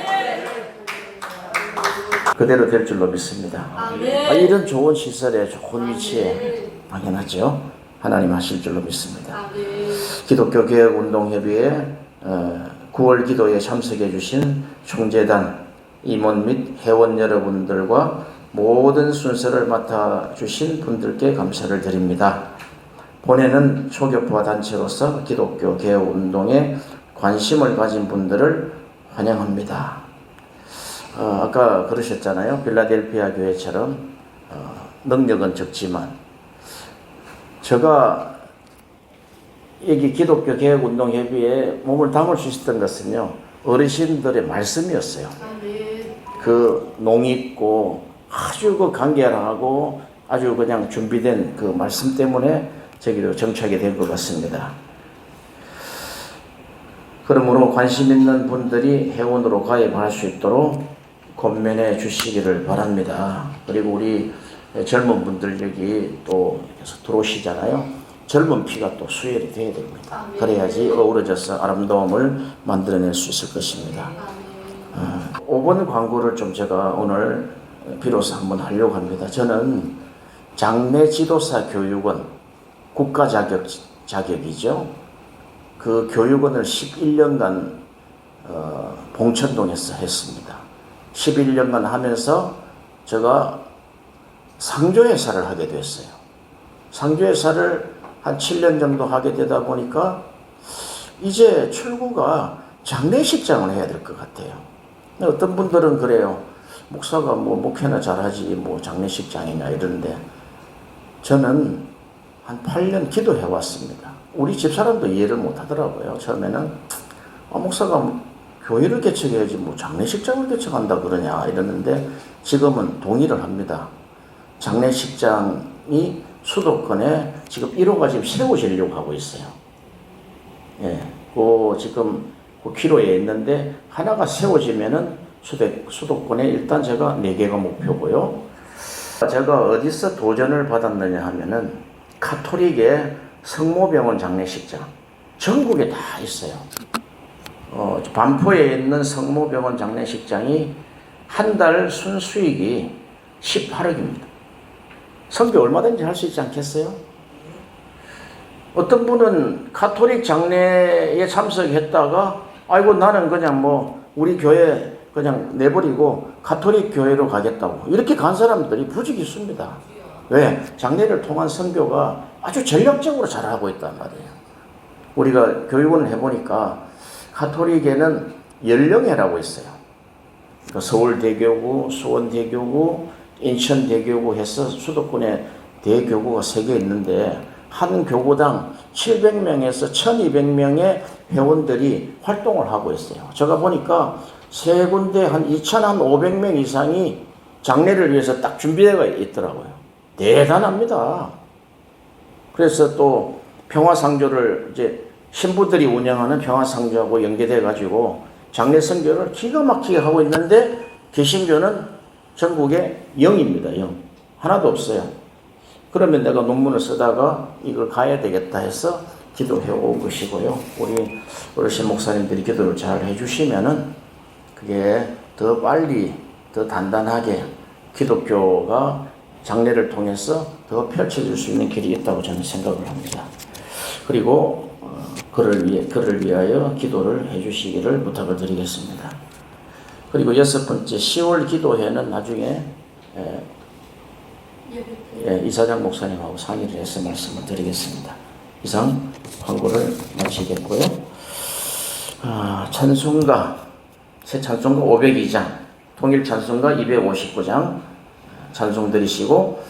그대로 될 줄로 믿습니다. 이런 좋은 시설에 좋은 위치에 당연하죠. 하나님 하실 줄로 믿습니다. 기독교개혁운동협의회 9월 기도에 참석해 주신 총재단 임원 및 회원 여러분들과 모든 순서를 맡아주신 분들께 감사를 드립니다. 본회는 초교파 단체로서 기독교 개혁운동에 관심을 가진 분들을 환영합니다. 아까 그러셨잖아요. 필라델피아 교회처럼 능력은 적지만, 제가 여기 기독교 개혁운동협의회에 몸을 담을 수 있었던 것은요, 어르신들의 말씀이었어요. 그 농익고 아주 그 간결하고 아주 그냥 준비된 그 말씀 때문에 저기로 정착이 된 것 같습니다. 그러므로 관심 있는 분들이 회원으로 가입할 수 있도록 권면해 주시기를 바랍니다. 그리고 우리 젊은 분들 여기 또 들어오시잖아요. 젊은 피가 또 수혈이 돼야 됩니다. 그래야지 어우러져서 아름다움을 만들어낼 수 있을 것입니다. 5번 광고를 좀 제가 오늘 비로소 한번 하려고 합니다. 저는 장례 지도사 교육원 국가 자격이죠. 그 교육원을 11년간 봉천동에서 했습니다. 11년간 하면서 제가 상조회사를 하게 됐어요. 상조회사를 한 7년 정도 하게 되다 보니까 이제 출구가 장례식장을 해야 될 것 같아요. 어떤 분들은 그래요. 목사가 뭐 목회나 잘하지 뭐 장례식장이냐 이러는데, 저는 한 8년 기도해 왔습니다. 우리 집사람도 이해를 못 하더라고요. 처음에는 목사가 교회를 개척해야지 뭐 장례식장을 개척한다 그러냐 이러는데, 지금은 동의를 합니다. 장례식장이 수도권에 지금 1호가 지금 세워지려고 하고 있어요. 예, 지금 그 기로에 있는데 하나가 세워지면은 수도권에 일단 제가 4개가 목표고요. 제가 어디서 도전을 받았느냐 하면은 가톨릭의 성모병원 장례식장, 전국에 다 있어요. 반포에 있는 성모병원 장례식장이 한 달 순수익이 18억입니다. 선교 얼마든지 할 수 있지 않겠어요? 어떤 분은 가톨릭 장례에 참석했다가 아이고 나는 그냥 뭐 우리 교회 그냥 내버리고 가톨릭 교회로 가겠다고 이렇게 간 사람들이 부지기 있습니다. 왜? 장례를 통한 선교가 아주 전략적으로 잘하고 있단 말이에요. 우리가 교육을 해보니까 가톨릭에는 연령회라고 있어요. 서울대교구, 수원대교구, 인천대교구 해서 수도권에 대교구가 3개 있는데 한 교구당 700명에서 1200명의 회원들이 활동을 하고 있어요. 제가 보니까 3군데 한 2500명 이상이 장례를 위해서 딱 준비되어 있더라고요. 대단합니다. 그래서 또 평화상조를 이제 신부들이 운영하는 평화상조하고 연계돼 가지고 장례 선교를 기가 막히게 하고 있는데, 개신교는 전국에 0입니다. 0. 하나도 없어요. 그러면 내가 논문을 쓰다가 이걸 가야 되겠다 해서 기도해 온 것이고요. 우리 어르신 목사님들이 기도를 잘 해주시면은 그게 더 빨리, 더 단단하게 기독교가 장례를 통해서 더 펼쳐질 수 있는 길이 있다고 저는 생각을 합니다. 그리고 그를 위하여 기도를 해주시기를 부탁을 드리겠습니다. 그리고 6번째 10월 기도회는 나중에 이사장 목사님하고 상의를 해서 말씀을 드리겠습니다. 이상 광고를 마치겠고요. 찬송가, 새 찬송가 502장, 통일 찬송가 259장 찬송 드리시고,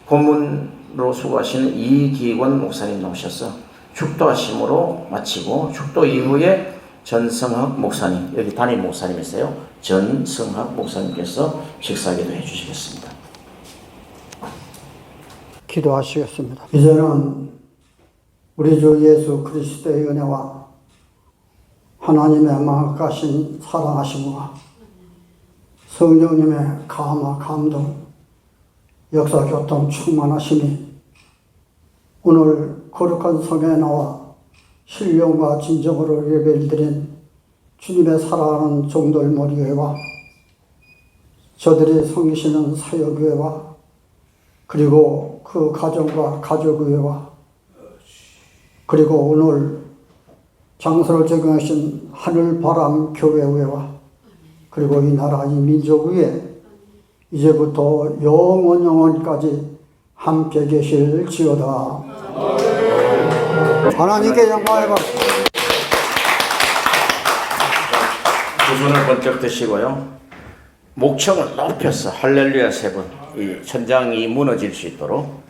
고문으로 수고하시는 이기권 목사님 나오셔서 축도하심으로 마치고, 축도 이후에 전성학 목사님, 여기 담임 목사님이세요. 전성학 목사님께서 식사기도 해주시겠습니다.
기도하시겠습니다. 이제는 우리 주 예수 그리스도의 은혜와 하나님의 막가신 사랑하심과 성령님의 감화 감동 역사 교통 충만하심이 오늘 거룩한 성에 나와 신령과 진정으로 예배를 드린 주님의 사랑하는 종들 모리회와 저들이 섬기시는 사역의회와 그리고 그 가정과 가족의회와 그리고 오늘
장소를 적용하신 하늘바람교회와 그리고 이 나라 이 민족 위에 이제부터 영원까지 함께 계실지어다. 하나님께 영광을 받습니다.
두 손을 번쩍 드시고요. 목청을 높여서 할렐루야 3번, 이 천장이 무너질 수 있도록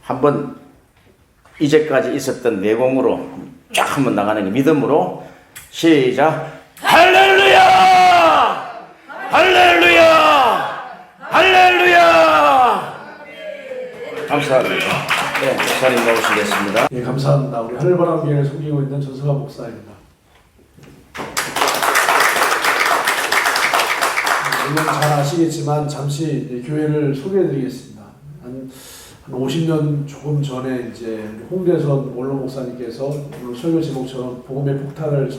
한번 이제까지 있었던 내공으로 쫙 한번 나가는 믿음으로 시작. 할렐루야! 할렐루야! 할렐루야! 감사합니다. 네, 목사님 나오시겠습니다.
예, 감사합니다. 우리 하늘바람교회를 섬기고 있는 전서가 목사입니다. 물론 잘 아시겠지만 잠시 교회를 소개해드리겠습니다. 한 50년 조금 전에 이제 홍대선 원로 목사님께서 오늘 설교 제목처럼 복음의 폭탄을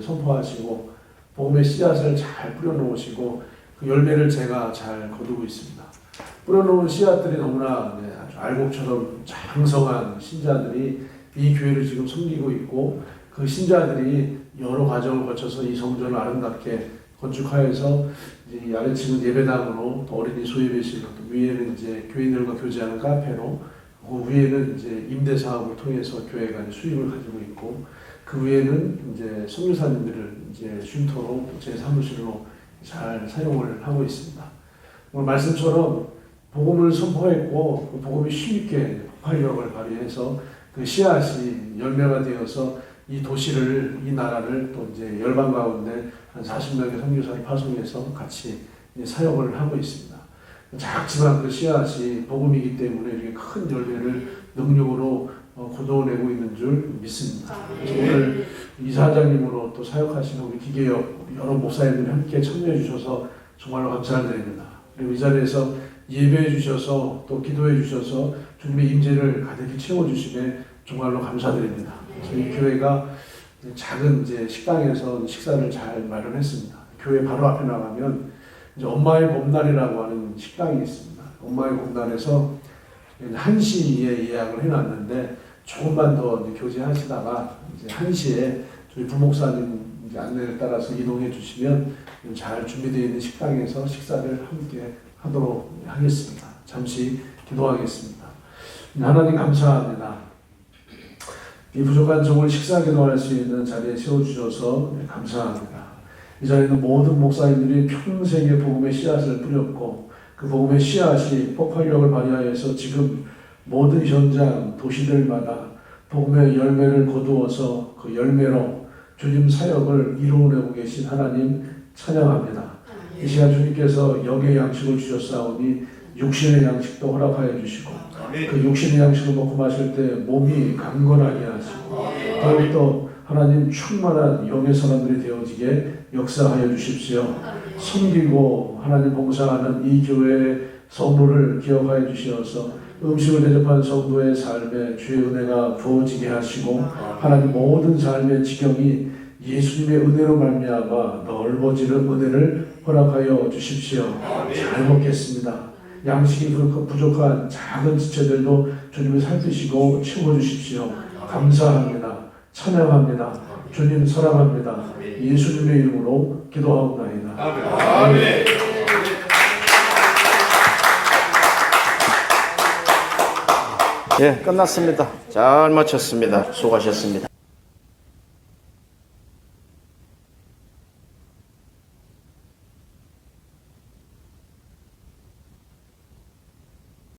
선포하시고 복음의 씨앗을 잘 뿌려놓으시고 그 열매를 제가 잘 거두고 있습니다. 뿌려놓은 씨앗들이 너무나 아주 알곡처럼 장성한 신자들이 이 교회를 지금 섬기고 있고 그 신자들이 여러 과정을 거쳐서 이 성전을 아름답게 건축하여서 이 아래층은 예배당으로 또 어린이 소예배실, 또 위에는 이제 교인들과 교제하는 카페로, 그 위에는 이제 임대 사업을 통해서 교회가 수익을 가지고 있고, 그 위에는 이제 선교사님들을 이제 쉼터로 제 사무실로 잘 사용을 하고 있습니다. 오늘 말씀처럼 복음을 선포했고 그 복음이 쉽게 폭발력을 발휘해서 그 씨앗이 열매가 되어서 이 도시를, 이 나라를 또 이제 열방 가운데 한 40명의 선교사를 파송해서 같이 사역을 하고 있습니다. 작지만 그 씨앗이 복음이기 때문에 이렇게 큰 열매를 능력으로 거둬내고 있는 줄 믿습니다. 오늘 이사장님으로 또 사역하시는 우리 기계역 여러 목사님들이 함께 참여해 주셔서 정말로 감사드립니다. 그리고 이 자리에서 예배해 주셔서 또 기도해 주셔서 주님의 임재를 가득히 채워주심에 정말로 감사드립니다. 저희 교회가 작은 이제 식당에서 식사를 잘 마련했습니다. 교회 바로 앞에 나가면 이제 엄마의 봄날이라고 하는 식당이 있습니다. 엄마의 봄날에서 1시에 예약을 해놨는데 조금만 더 이제 교제하시다가 이제 1시에 저희 부목사님 이제 안내를 따라서 이동해 주시면 잘 준비되어 있는 식당에서 식사를 함께 하도록 하겠습니다. 잠시 기도하겠습니다. 하나님 감사합니다. 이 부족한 종을 식사 기도할 수 있는 자리에 세워주셔서 감사합니다. 이 자리에는 모든 목사님들이 평생의 복음의 씨앗을 뿌렸고 그 복음의 씨앗이 폭발력을 발휘하여서 지금 모든 현장, 도시들마다 복음의 열매를 거두어서 그 열매로 주님 사역을 이루어내고 계신 하나님 찬양합니다. 이 시간 주님께서 영의 양식을 주셨사오니 육신의 양식도 허락하여 주시고 그 육신의 양식을 먹고 마실 때 몸이 강건하게 하시고 더욱더 하나님 충만한 영의 사람들이 되어지게 역사하여 주십시오. 섬기고 하나님 봉사하는 이 교회의 성도를 기억하여 주시어서 음식을 대접한 성도의 삶에 주의 은혜가 부어지게 하시고 하나님 모든 삶의 지경이 예수님의 은혜로 말미암아 넓어지는 은혜를 허락하여 주십시오. 잘 먹겠습니다. 양식이 부족한 작은 지체들도 주님을 살피시고 채워주십시오. 감사합니다. 찬양합니다. 주님 사랑합니다. 예수님의 이름으로 기도하옵나이다. 아멘.
예, 끝났습니다. 잘 마쳤습니다. 수고하셨습니다.